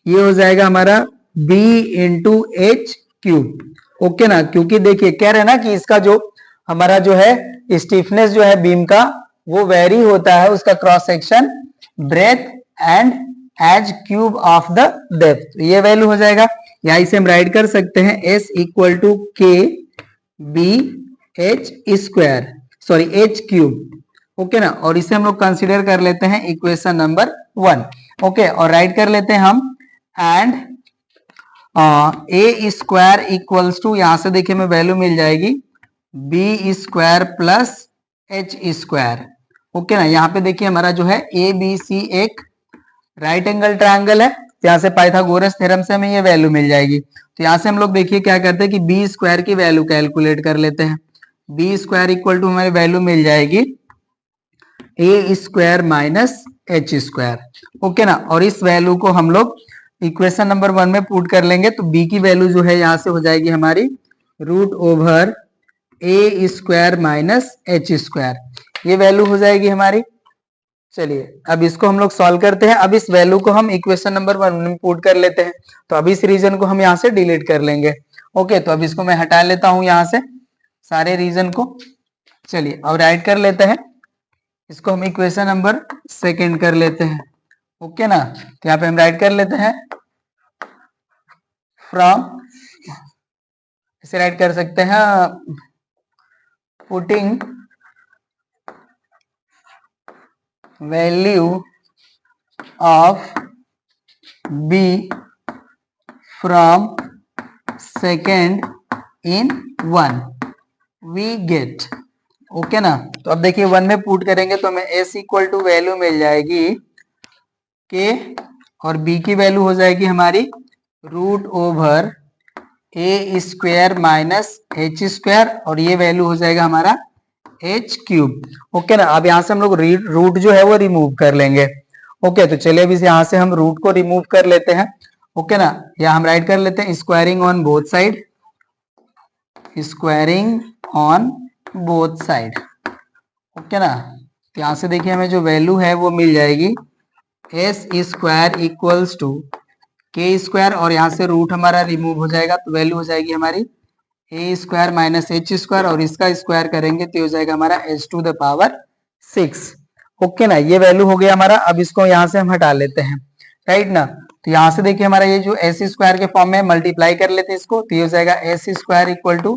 A: ये हो जाएगा हमारा B into H cube. Okay ना, क्योंकि देखिए कह रहे हैं ना कि इसका जो हमारा जो है स्टिफनेस जो है बीम का वो वेरी होता है उसका cross section breadth and as cube of the depth. ये वैल्यू हो जाएगा, या इसे हम राइट कर सकते हैं S equal to K B H square, sorry H cube. Okay ना, और इसे हम लोग कंसीडर कर लेते हैं इक्वेशन नंबर 1। ओके, और राइट कर लेते हैं हम and A square equals to, यहां से देखिए हमें वैल्यू मिल जाएगी B square plus H square. Okay ना, यहाँ पे देखिए हमारा जो है ABC एक राइट एंगल ट्रायंगल है, यहाँ से पाइथागोरस थ्योरम से हमें ये वैल्यू मिल जाएगी। तो यहाँ से हम लोग देखिए क्या करते हैं कि बी स्क्वायर की वैल्यू कैलकुलेट कर लेते हैं। बी स्क्वायर इक्वल टू हमारी वैल्यू मिल जाएगी A square minus H square. Okay ना, और इस वैल्यू को हम लोग इक्वेशन नंबर 1 में पुट कर लेंगे, तो बी की वैल्यू जो है यहाँ से हो जाएगी हमारी रूट ओवर ए स्क्वायर माइनस एच स्क्वायर, ये वैल्यू हो जाएगी हमारी। चलिए अब इसको हम लोग सॉल्व करते हैं। अब इस वैल्यू को हम इक्वेशन नंबर 1 में पुट कर लेते हैं, तो अब इस रीजन को हम यहाँ से डिलीट कर लेंगे। ओके, तो अब इसको मैं हटा लेता हूं यहाँ से सारे रीजन को। चलिए अब राइट कर लेते हैं, इसको हम इक्वेशन नंबर 2 कर लेते हैं। ओके ना, तो यहाँ पे हम राइट कर लेते हैं फ्रॉम, इसे राइट कर सकते हैं putting value of B from second in one we get, okay ना। तो अब देखिए 1 में पुट करेंगे तो हमें s इक्वल टू वैल्यू मिल जाएगी k और b की वैल्यू हो जाएगी हमारी रूट ओवर ए स्क्वायर माइनस एच स्क्वायर और ये वैल्यू हो जाएगा हमारा एच क्यूब, ओके ना। अब यहाँ से हम लोग रूट जो है वो रिमूव कर लेंगे, ओके। तो चलिए अभी यहाँ से हम रूट को रिमूव कर लेते हैं, ओके ना। या हम राइट कर लेते हैं squaring on both side, squaring on both side, okay ना। तो यहाँ से देखिए हमें जो वैल्यू है वो मिल जाएगी S square equals to k square और यहाँ से रूट हमारा रिमूव हो जाएगा तो वैल्यू हो जाएगी हमारी ए स्क्वायर माइनस एच स्क्वायर और इसका स्क्वायर करेंगे तो हो जाएगा हमारा H to the power 6, okay ना। ये वैल्यू हो गया हमारा। अब इसको यहाँ से हम हटा लेते हैं, राइट ना। तो यहाँ से देखिए हमारा ये जो एस स्क्वायर के फॉर्म में मल्टीप्लाई कर लेते हैं इसको, तो ये हो जाएगा S square equal to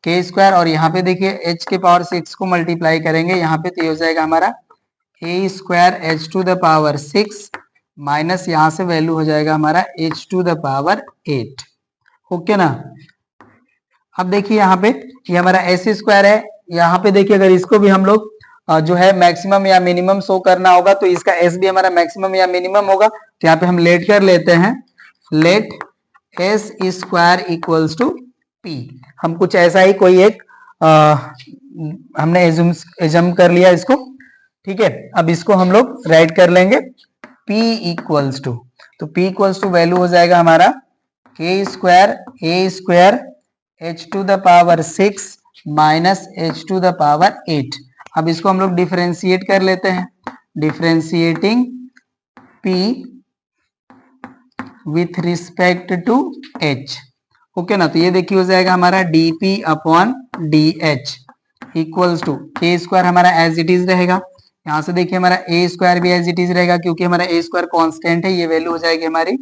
A: k square और यहाँ पे देखिए एच के पावर 6 को मल्टीप्लाई करेंगे यहाँ पे तो ये हो जाएगा हमारा ए square H to the power 6 minus यहाँ से वैल्यू हो जाएगा हमारा H to the power 8, okay ना। अब देखिए यहाँ पे ये हमारा एस स्क्वायर है, यहाँ पे देखिए अगर इसको भी हम लोग जो है मैक्सिमम या मिनिमम शो करना होगा तो इसका एस भी हमारा मैक्सिमम या मिनिमम होगा, तो यहाँ पे हम लेट कर लेते हैं, let S square equals to P. हम कुछ ऐसा ही कोई एक हमने एजम कर लिया इसको, ठीक है। अब इसको हम लोग राइट कर लेंगे p इक्वल्स टू, तो p इक्वल्स टू वैल्यू हो जाएगा हमारा k square a square H to the power 6 minus h to the power 8। अब इसको हम लोग डिफरेंशिएट कर लेते हैं, differentiating p with respect to h, okay ना। तो ये देखिए हो जाएगा हमारा dp upon dh equals to k square हमारा एज इट इज रहेगा, यहाँ से देखिए हमारा ए स्क्वायर भी एज इट इज रहेगा क्योंकि हमारा ए स्क्वायर कॉन्स्टेंट है, ये वैल्यू हो जाएगी हमारी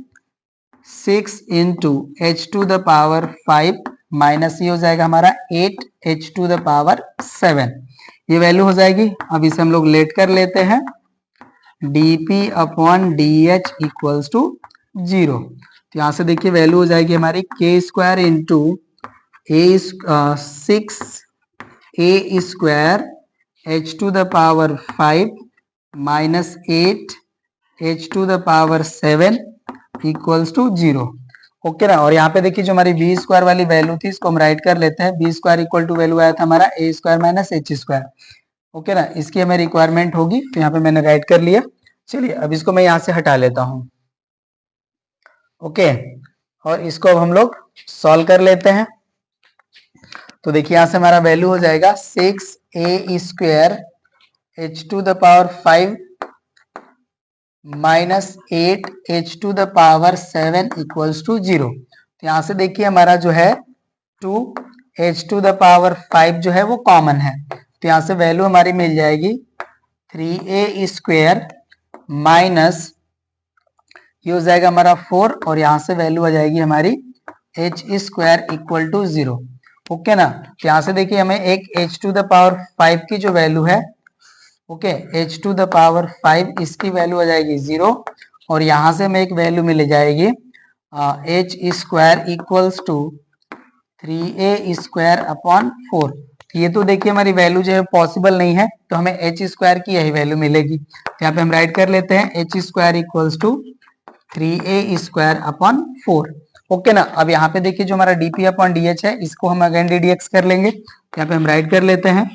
A: 6 into H to the power 5 minus ये हो जाएगा हमारा 8 एच टू द पावर 7, ये वैल्यू हो जाएगी। अब इसे हम लोग लेट कर लेते हैं dp upon dh equals to 0, तो यहाँ से देखिए वैल्यू हो जाएगी हमारी K square into A 6 A square h to the power 5 minus 8 h to the power 7 equals to 0, okay ना। और यहाँ पे देखिए जो हमारी बी स्क्वायर वाली वैल्यू थी इसको हम राइट कर लेते हैं, B square equal to value आया था हमारा ए square minus H square, okay ना। इसकी हमें रिक्वायरमेंट होगी तो यहाँ पे मैंने राइट कर लिया। चलिए अब इसको मैं यहाँ से हटा लेता हूँ, ओके। और इसको अब हम लोग सॉल्व कर लेते हैं, तो देखिए यहाँ से हमारा वैल्यू हो जाएगा 6 A square H to the power 5 minus 8 H to the power 7 equals to 0। तो यहाँ से देखिए हमारा जो है 2 एच टू द पावर 5 जो है वो कॉमन है, तो यहाँ से वैल्यू हमारी मिल जाएगी 3a स्क्वायर माइनस ये हो जाएगा हमारा 4 और यहाँ से वैल्यू आ जाएगी हमारी H square equal to 0, okay ना। तो यहाँ से देखिए हमें एक एच टू द पावर 5 की जो वैल्यू है, okay, H to the power 5 इसकी वैल्यू आ जाएगी 0 और यहाँ से हमें एक वैल्यू मिल जाएगी H square equals to 3a square upon 4। ये तो देखिए हमारी वैल्यू जो है पॉसिबल नहीं है, तो हमें एच स्क्वायर की यही वैल्यू मिलेगी, तो यहाँ पे हम राइट कर लेते हैं H square equals to 3a square upon 4, okay ना। अब यहाँ पे देखिए जो हमारा dp अपॉन dh है इसको हम अगेन ddx कर लेंगे, यहाँ पे हम राइट कर लेते हैं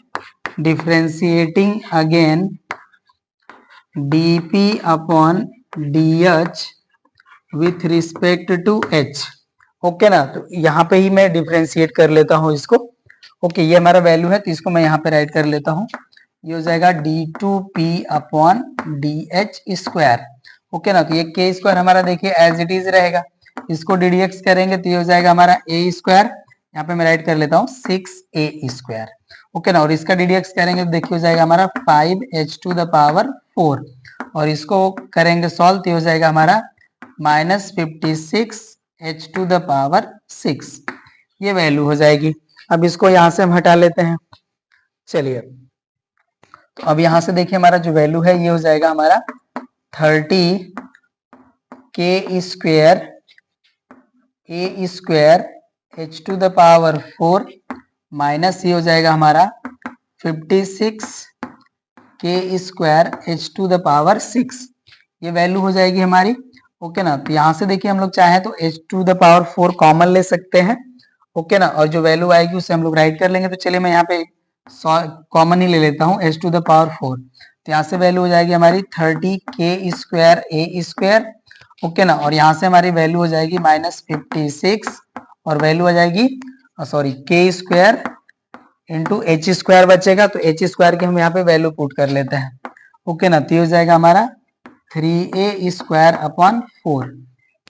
A: differentiating again dp upon dh with respect to h, okay ना। तो यहाँ पे ही मैं डिफरेंशिएट कर लेता हूँ इसको, ओके। ये हमारा वैल्यू है तो इसको मैं यहाँ पे राइट कर लेता हूँ, ये हो जाएगा d2p upon dh square, okay ना। तो ये के स्क्वायर हमारा देखिए एज इट इज रहेगा, इसको ddx करेंगे तो ये हो जाएगा हमारा a स्क्वायर, यहाँ पे मैं राइट कर लेता हूँ 6a स्क्वायर, ओके ना। और इसका ddx करेंगे तो देखिए हो जाएगा हमारा 5h टू द पावर 4, और इसको करेंगे सॉल्व तो हो जाएगा हमारा -56 h⁻⁶ ये वैल्यू हो जाएगी। अब इसको यहां से हम हटा लेते हैं। चलिए, तो अब यहां से देखिए हमारा जो वैल्यू है ये हो जाएगा हमारा 30k² a² h⁴ माइनस ये हो जाएगा हमारा 56k² h⁻⁶ ये वैल्यू हो जाएगी हमारी। ओके ना, तो यहां से देखिए हम लोग चाहें तो h⁴ कॉमन ले सकते हैं। ओके ना, और जो वैल्यू आएगी उसे हम लोग राइट कर लेंगे। तो चलिए मैं यहाँ पे कॉमन ही ले लेता हूँ h⁴ तो यहाँ से वैल्यू हो जाएगी हमारी 30k² a²। ओके ना, और यहाँ से हमारी वैल्यू हो जाएगी -56 और वैल्यू आ जाएगी सॉरी k² इंटू h² बचेगा, तो h² की हम यहाँ पे वैल्यू पुट कर लेते हैं। ओके ना, तो ये हो जाएगा हमारा 3a²/4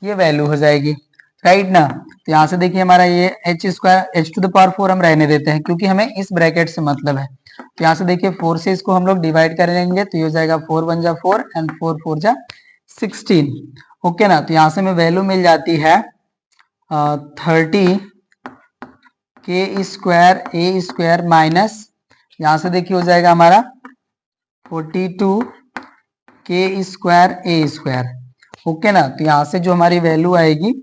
A: ये वैल्यू हो जाएगी, राइट ना। तो यहाँ से देखिए हमारा ये h² हम रहने देते हैं क्योंकि हमें इस ब्रैकेट से मतलब है। तो यहाँ से देखिए 4 से इसको हम लोग डिवाइड कर लेंगे तो ये हो जाएगा 4 × 1 = 4 एंड 4 × 4 = 16। ओके ना, तो यहाँ से हमें वैल्यू मिल जाती है 30k² a² माइनस यहाँ से देखिए हो जाएगा हमारा 42k² a²। ओके ना, तो यहाँ से जो हमारी वैल्यू आएगी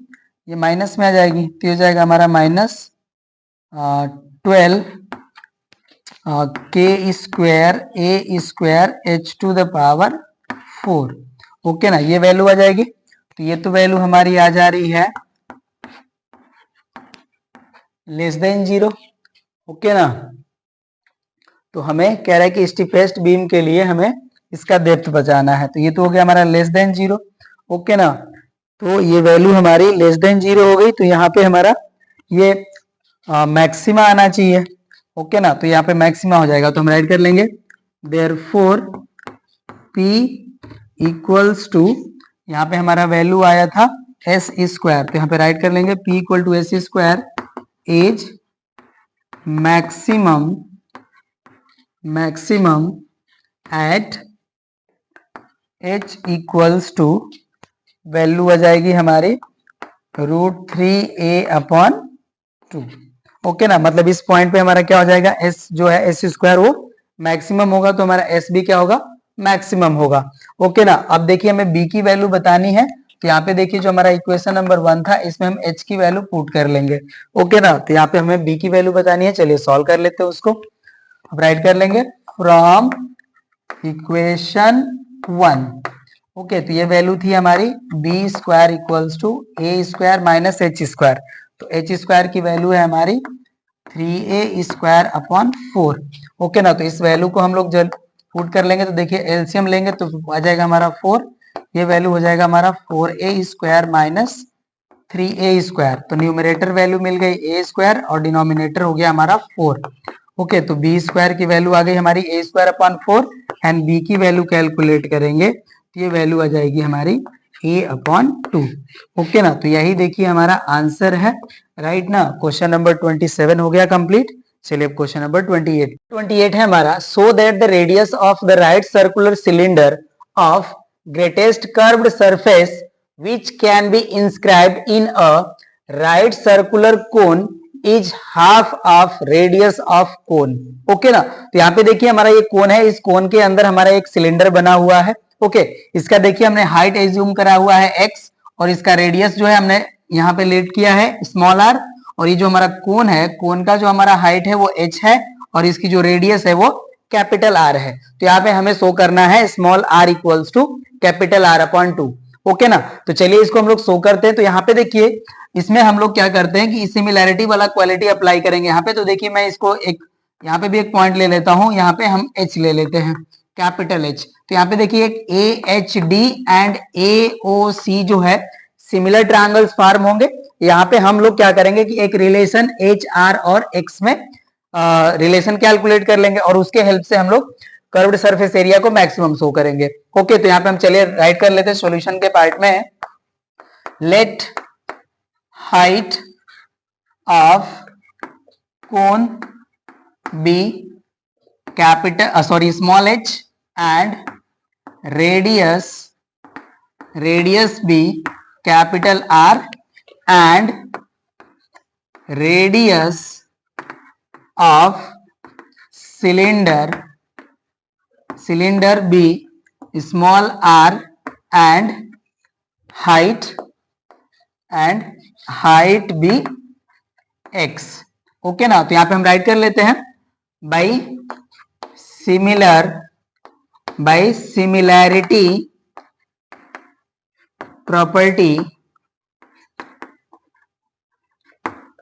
A: ये माइनस में आ जाएगी, तो हो जाएगा हमारा -12k² a² h⁴। ओके ना, ये वैल्यू आ जाएगी। तो ये तो वैल्यू हमारी आ जा रही है <0। ओके ना, तो हमें कह रहा है कि स्टीफेस्ट बीम के लिए हमें इसका डेप्थ बचाना है। तो ये तो हो गया हमारा <0। ओके ना, तो ये वैल्यू हमारी <0 हो गई। तो यहाँ पे हमारा ये मैक्सिमा आना चाहिए। ओके ना, तो यहाँ पे मैक्सिमा हो जाएगा, तो हम राइट कर लेंगे देयरफॉर P = यहाँ पे हमारा वैल्यू आया था s², तो यहाँ पे राइट कर लेंगे P = s² is maximum at h value आ जाएगी हमारी √3a/2। ओके ना, मतलब इस पॉइंट पे हमारा क्या हो जाएगा, s जो है s² वो मैक्सिमम होगा, तो हमारा s भी क्या होगा, मैक्सिमम होगा। ओके ना, अब देखिए हमें b की वैल्यू बतानी है। तो यहाँ पे देखिए जो हमारा इक्वेशन नंबर 1 था इसमें हम h की वैल्यू पुट कर लेंगे। ओके ना, तो यहाँ पे हमें b की वैल्यू बतानी है। चलिए सॉल्व कर लेते हैं उसको। अब राइट कर लेंगे फ्रॉम इक्वेशन 1। ओके, तो ये वैल्यू थी हमारी b² = a² - h²। तो h² की वैल्यू है हमारी 3a²/4। ओके ना, तो इस वैल्यू को हम लोग जब पुट कर लेंगे तो देखिए एलसीएम लेंगे तो आ जाएगा हमारा 4। ये वैल्यू हो जाएगा हमारा 4a² - 3a²। तो न्यूमरेटर वैल्यू मिल गई a² और डिनोमिनेटर हो गया हमारा 4। ओके, तो b² की वैल्यू आ गई हमारी a²/4 एंड b की वैल्यू कैलकुलेट करेंगे तो ये वैल्यू आ जाएगी हमारी a/2। ओके ना, तो यही देखिए हमारा आंसर है, राइट ना। क्वेश्चन नंबर 27 हो गया कंप्लीट। चलिए अब क्वेश्चन नंबर 28 है हमारा। So that the radius of the right circular cylinder of greatest curved surface which can be inscribed in a right circular cone is half of radius of cone। Okay ना, तो यहाँ पे देखिए हमारा ये कोन है, इस कोन के अंदर हमारा एक सिलेंडर बना हुआ है। ओके, इसका देखिए हमने हाइट एज्यूम करा हुआ है x और इसका रेडियस जो है हमने यहाँ पे लेट किया है r, और ये जो हमारा कोन है, कोन का जो हमारा हाइट है वो h है और इसकी जो रेडियस है वो R है। तो यहाँ पे हमें शो करना है r = R/2। ओके ना, तो चलिए इसको हम लोग शो करते हैं। तो यहाँ पे देखिए इसमें हम लोग क्या करते हैं कि सिमिलैरिटी वाला क्वालिटी अप्लाई करेंगे यहाँ पे। तो देखिए मैं इसको एक यहाँ पे भी एक पॉइंट ले लेता हूँ, यहाँ पे हम H ले लेते हैं, H। तो यहाँ पे देखिए एक AHD एंड AOC जो है सिमिलर ट्रायंगल्स फॉर्म होंगे। यहाँ पे हम लोग क्या करेंगे कि एक रिलेशन HR और X में रिलेशन कैलकुलेट कर लेंगे और उसके हेल्प से हम लोग कर्व्ड सरफेस एरिया को मैक्सिमम शो करेंगे। ओके, तो यहाँ पे हम चलिए राइट कर लेते हैं सॉल्यूशन के पार्ट में। Let height of cone be small h एंड radius be capital R and radius of cylinder be small r and height be x। Okay ना, तो यहां पे हम राइट कर लेते हैं by similarity property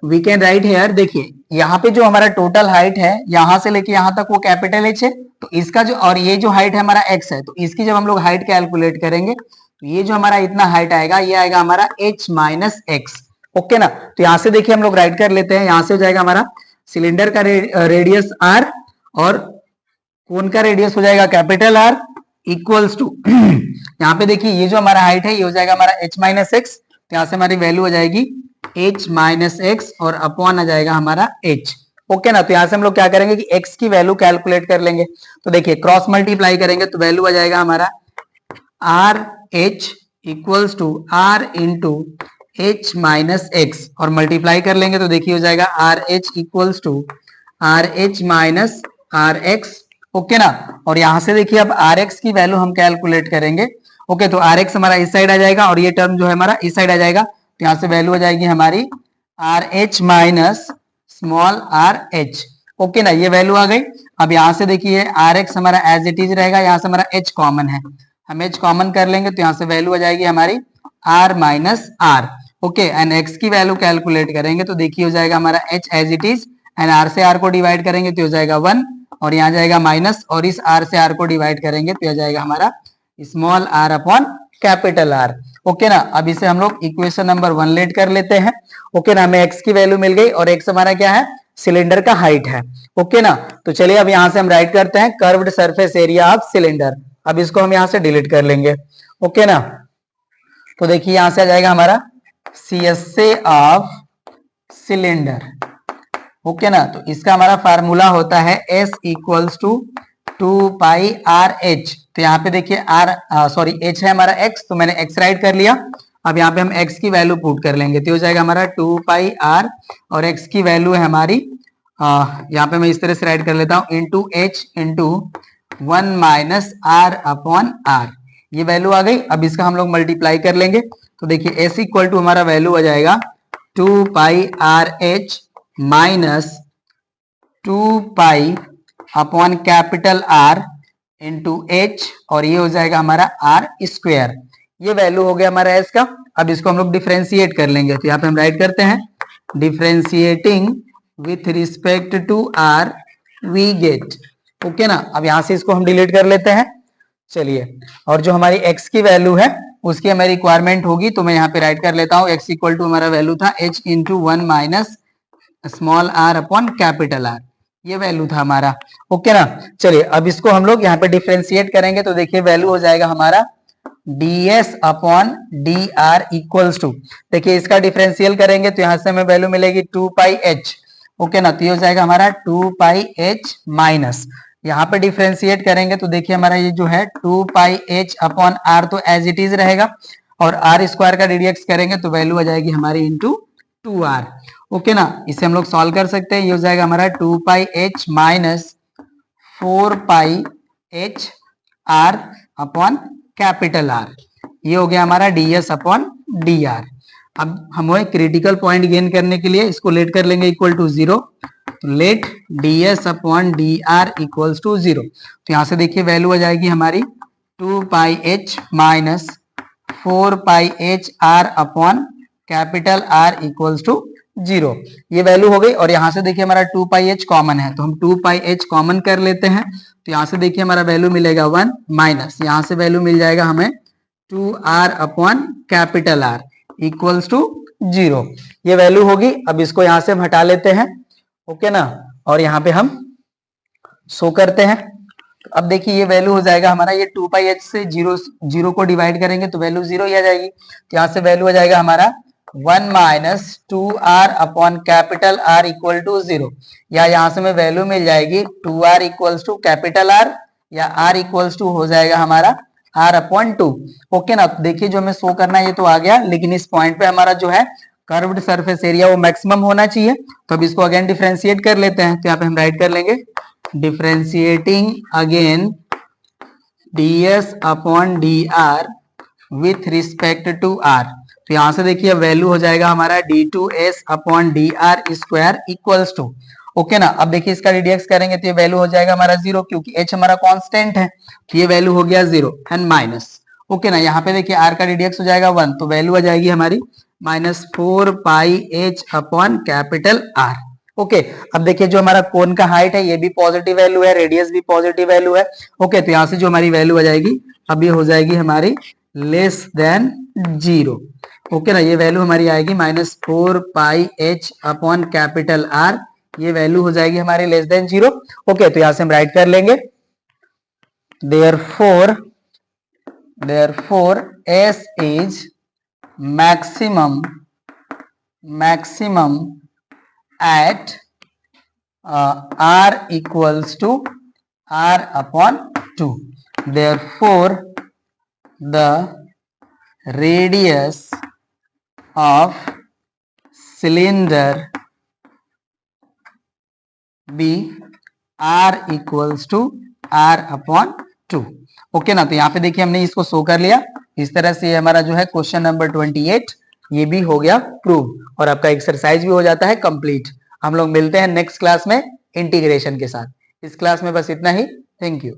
A: we can write here. देखिए यहाँ पे जो हमारा टोटल हाइट है यहां से लेके यहां तक वो कैपिटल एच है, तो इसका जो और ये जो हाइट है हमारा एक्स है, तो इसकी जब हम लोग हाइट कैलकुलेट करेंगे तो ये जो हमारा इतना हाइट आएगा ये आएगा हमारा h माइनस एक्स। ओके ना, तो यहां से देखिए हम लोग राइट कर लेते हैं। यहां से हो जाएगा हमारा सिलेंडर का रेडियस r और कोन का रेडियस हो जाएगा कैपिटल R इक्वल्स टू यहाँ पे देखिए ये जो हमारा हाइट है ये हो जाएगा हमारा h माइनस एक्स, तो यहाँ से हमारी वैल्यू हो जाएगी h माइनस एक्स और अपॉन आ जाएगा हमारा h। ओके ना, तो यहाँ से हम लोग क्या करेंगे कि x की वैल्यू कैलकुलेट कर लेंगे। तो देखिए क्रॉस मल्टीप्लाई करेंगे तो वैल्यू आ जाएगा हमारा R H equals to R into H minus X और मल्टीप्लाई कर लेंगे तो देखिए हो जाएगा R H equals to R H minus R X. Okay ना, और यहां से देखिए अब आर एक्स की वैल्यू हम कैलकुलेट करेंगे। ओके, तो आर एक्स हमारा इस साइड आ जाएगा और ये टर्म जो है हमारा इस साइड आ जाएगा, तो यहां से वैल्यू आ जाएगी हमारी are H minus small R H. Okay ना, ये वैल्यू आ गई। अब यहां से देखिए आर एक्स हमारा एज इट इज रहेगा, यहां से हमारा एच कॉमन है, हम एच कॉमन कर लेंगे तो यहां से वैल्यू आ जाएगी हमारी R minus R. Okay, and X की वैल्यू कैलकुलेट करेंगे तो देखिए हो जाएगा हमारा H as it is, and R से आर को डिवाइड करेंगे तो हो जाएगा 1 और यहाँ जाएगा माइनस, और इस आर से आर को डिवाइड करेंगे तो हो जाएगा हमारा small R upon capital R. Okay ना, अब इसे हम लोग इक्वेशन नंबर 1 लेट कर लेते हैं। ओके ना, हमें एक्स की वैल्यू मिल गई और एक्स हमारा क्या है, सिलेंडर का हाइट है। ओके ना, तो चलिए अब यहां से हम राइट करते हैं curved surface area of cylinder. अब इसको हम यहां से डिलीट कर लेंगे। ओके ना, तो देखिए यहां से आ जाएगा हमारा CSA ऑफ सिलेंडर। ओके ना, तो इसका हमारा फार्मूला होता है S equals to 2 pi R H. तो यहाँ पे देखिए H है हमारा x, तो मैंने x राइट कर लिया। अब यहाँ पे हम x की वैल्यू पुट कर लेंगे तो हो जाएगा हमारा 2 पाई आर और x की वैल्यू है हमारी यहाँ पे मैं इस तरह से राइट कर लेता हूँ into H into 1 minus R upon R, ये वैल्यू आ गई। अब इसका हम लोग मल्टीप्लाई कर लेंगे तो देखिए S इक्वल टू हमारा वैल्यू आ जाएगा 2 pi R H minus 2 pi upon capital R into H और ये हो जाएगा हमारा आर स्क्वायर। ये वैल्यू हो गया हमारा S का। अब इसको हम लोग डिफ्रेंशिएट कर लेंगे तो यहाँ पे हम राइट करते हैं differentiating with respect to R we get. Okay ना, अब यहाँ से इसको हम डिलीट कर लेते हैं। चलिए, और जो हमारी x की वैल्यू है उसकी हमें रिक्वायरमेंट होगी तो मैं यहाँ पे राइट कर लेता हूँ x इक्वल टू हमारा वैल्यू था h into 1 minus small r upon capital R, ये वैल्यू था हमारा। ओके ना, चलिए अब इसको हम लोग यहाँ पे डिफ्रेंशिएट करेंगे तो देखिए वैल्यू हो जाएगा हमारा ds upon dr equals to, देखिए इसका डिफरेंशियल करेंगे तो यहाँ से हमें वैल्यू मिलेगी 2 पाई h। ओके ना, तो ये हो जाएगा हमारा 2 पाई h माइनस, यहाँ पे डिफरेंशिएट करेंगे तो देखिए हमारा ये जो है 2 पाई h अपॉन r तो एज इट इज रहेगा, और r स्क्वायर का डीडीएक्स करेंगे तो वैल्यू आ जाएगी हमारी इंटू 2r। ओके ना, इसे हम लोग सॉल्व कर सकते हैं। ये हो जाएगा हमारा 2 pi h minus 4 pi h r upon capital R, ये हो गया हमारा ds अपॉन dr। अब हमें क्रिटिकल पॉइंट गेन करने के लिए इसको लेट कर लेंगे इक्वल टू 0, तो let ds upon dr equals to 0। तो यहाँ से देखिए वैल्यू आ जाएगी हमारी 2 pi h minus 4 pi h r upon capital R equals to 0, ये वैल्यू हो गई। और यहाँ से देखिए हमारा 2 पाई h कॉमन है तो हम 2 पाई h कॉमन कर लेते हैं, तो यहाँ से देखिए हमारा वैल्यू मिलेगा 1 माइनस, यहाँ से वैल्यू मिल जाएगा हमें 2r upon capital R equals to 0, ये वैल्यू होगी। अब इसको यहाँ से हम हटा लेते हैं। ओके ना, और यहाँ पे हम शो करते हैं तो अब देखिए ये वैल्यू हो जाएगा हमारा, ये 2 पाई h से 0 को डिवाइड करेंगे तो वैल्यू 0 ही आ जाएगी, तो यहाँ से वैल्यू आ जाएगा हमारा 1 minus 2r upon capital R equal to 0, या यहाँ से हमें वैल्यू मिल जाएगी 2r equals to capital R, या R इक्वल्स टू हो जाएगा हमारा r अपॉन 2। ओके ना, तो देखिए जो हमें शो करना है ये तो आ गया, लेकिन इस पॉइंट पे हमारा जो है कर्व्ड सरफेस एरिया वो मैक्सिमम होना चाहिए। तो अब इसको अगेन डिफरेंशिएट कर लेते हैं। तो यहाँ पे हम राइट कर लेंगे differentiating again ds upon dr with respect to r। तो यहां से देखिए वैल्यू हो जाएगा हमारा d2s upon dr square equals to. Okay ना, अब देखिए इसका रिडक्स करेंगे तो ये वैल्यू हो जाएगा हमारा 0, क्योंकि h हमारा कांस्टेंट है, तो ये वैल्यू हो गया 0 एंड माइनस। ओके ना, यहाँ पे देखिए r का रिडक्स हो जाएगा 1, तो वैल्यू आ जाएगी हमारी -4 pi h upon capital R। Okay, अब देखिए जो हमारा कोन का हाइट है ये भी पॉजिटिव वैल्यू है, रेडियस भी पॉजिटिव वैल्यू है। ओके, तो यहाँ से जो हमारी वैल्यू आ जाएगी अब ये हो जाएगी हमारी लेस देन 0। ओके ना, ये वैल्यू हमारी आएगी -4 pi h upon capital R, ये वैल्यू हो जाएगी हमारी लेस देन 0। ओके, तो यहां से हम राइट कर लेंगे therefore s is maximum at r equals to r upon 2। therefore the radius of cylinder b r equals to r upon 2। Okay ना, तो यहाँ पे देखिए हमने इसको शो कर लिया। इस तरह से हमारा जो है क्वेश्चन नंबर 28 ये भी हो गया प्रूव, और आपका एक्सरसाइज भी हो जाता है कंप्लीट। हम लोग मिलते हैं नेक्स्ट क्लास में इंटीग्रेशन के साथ। इस क्लास में बस इतना ही। Thank you.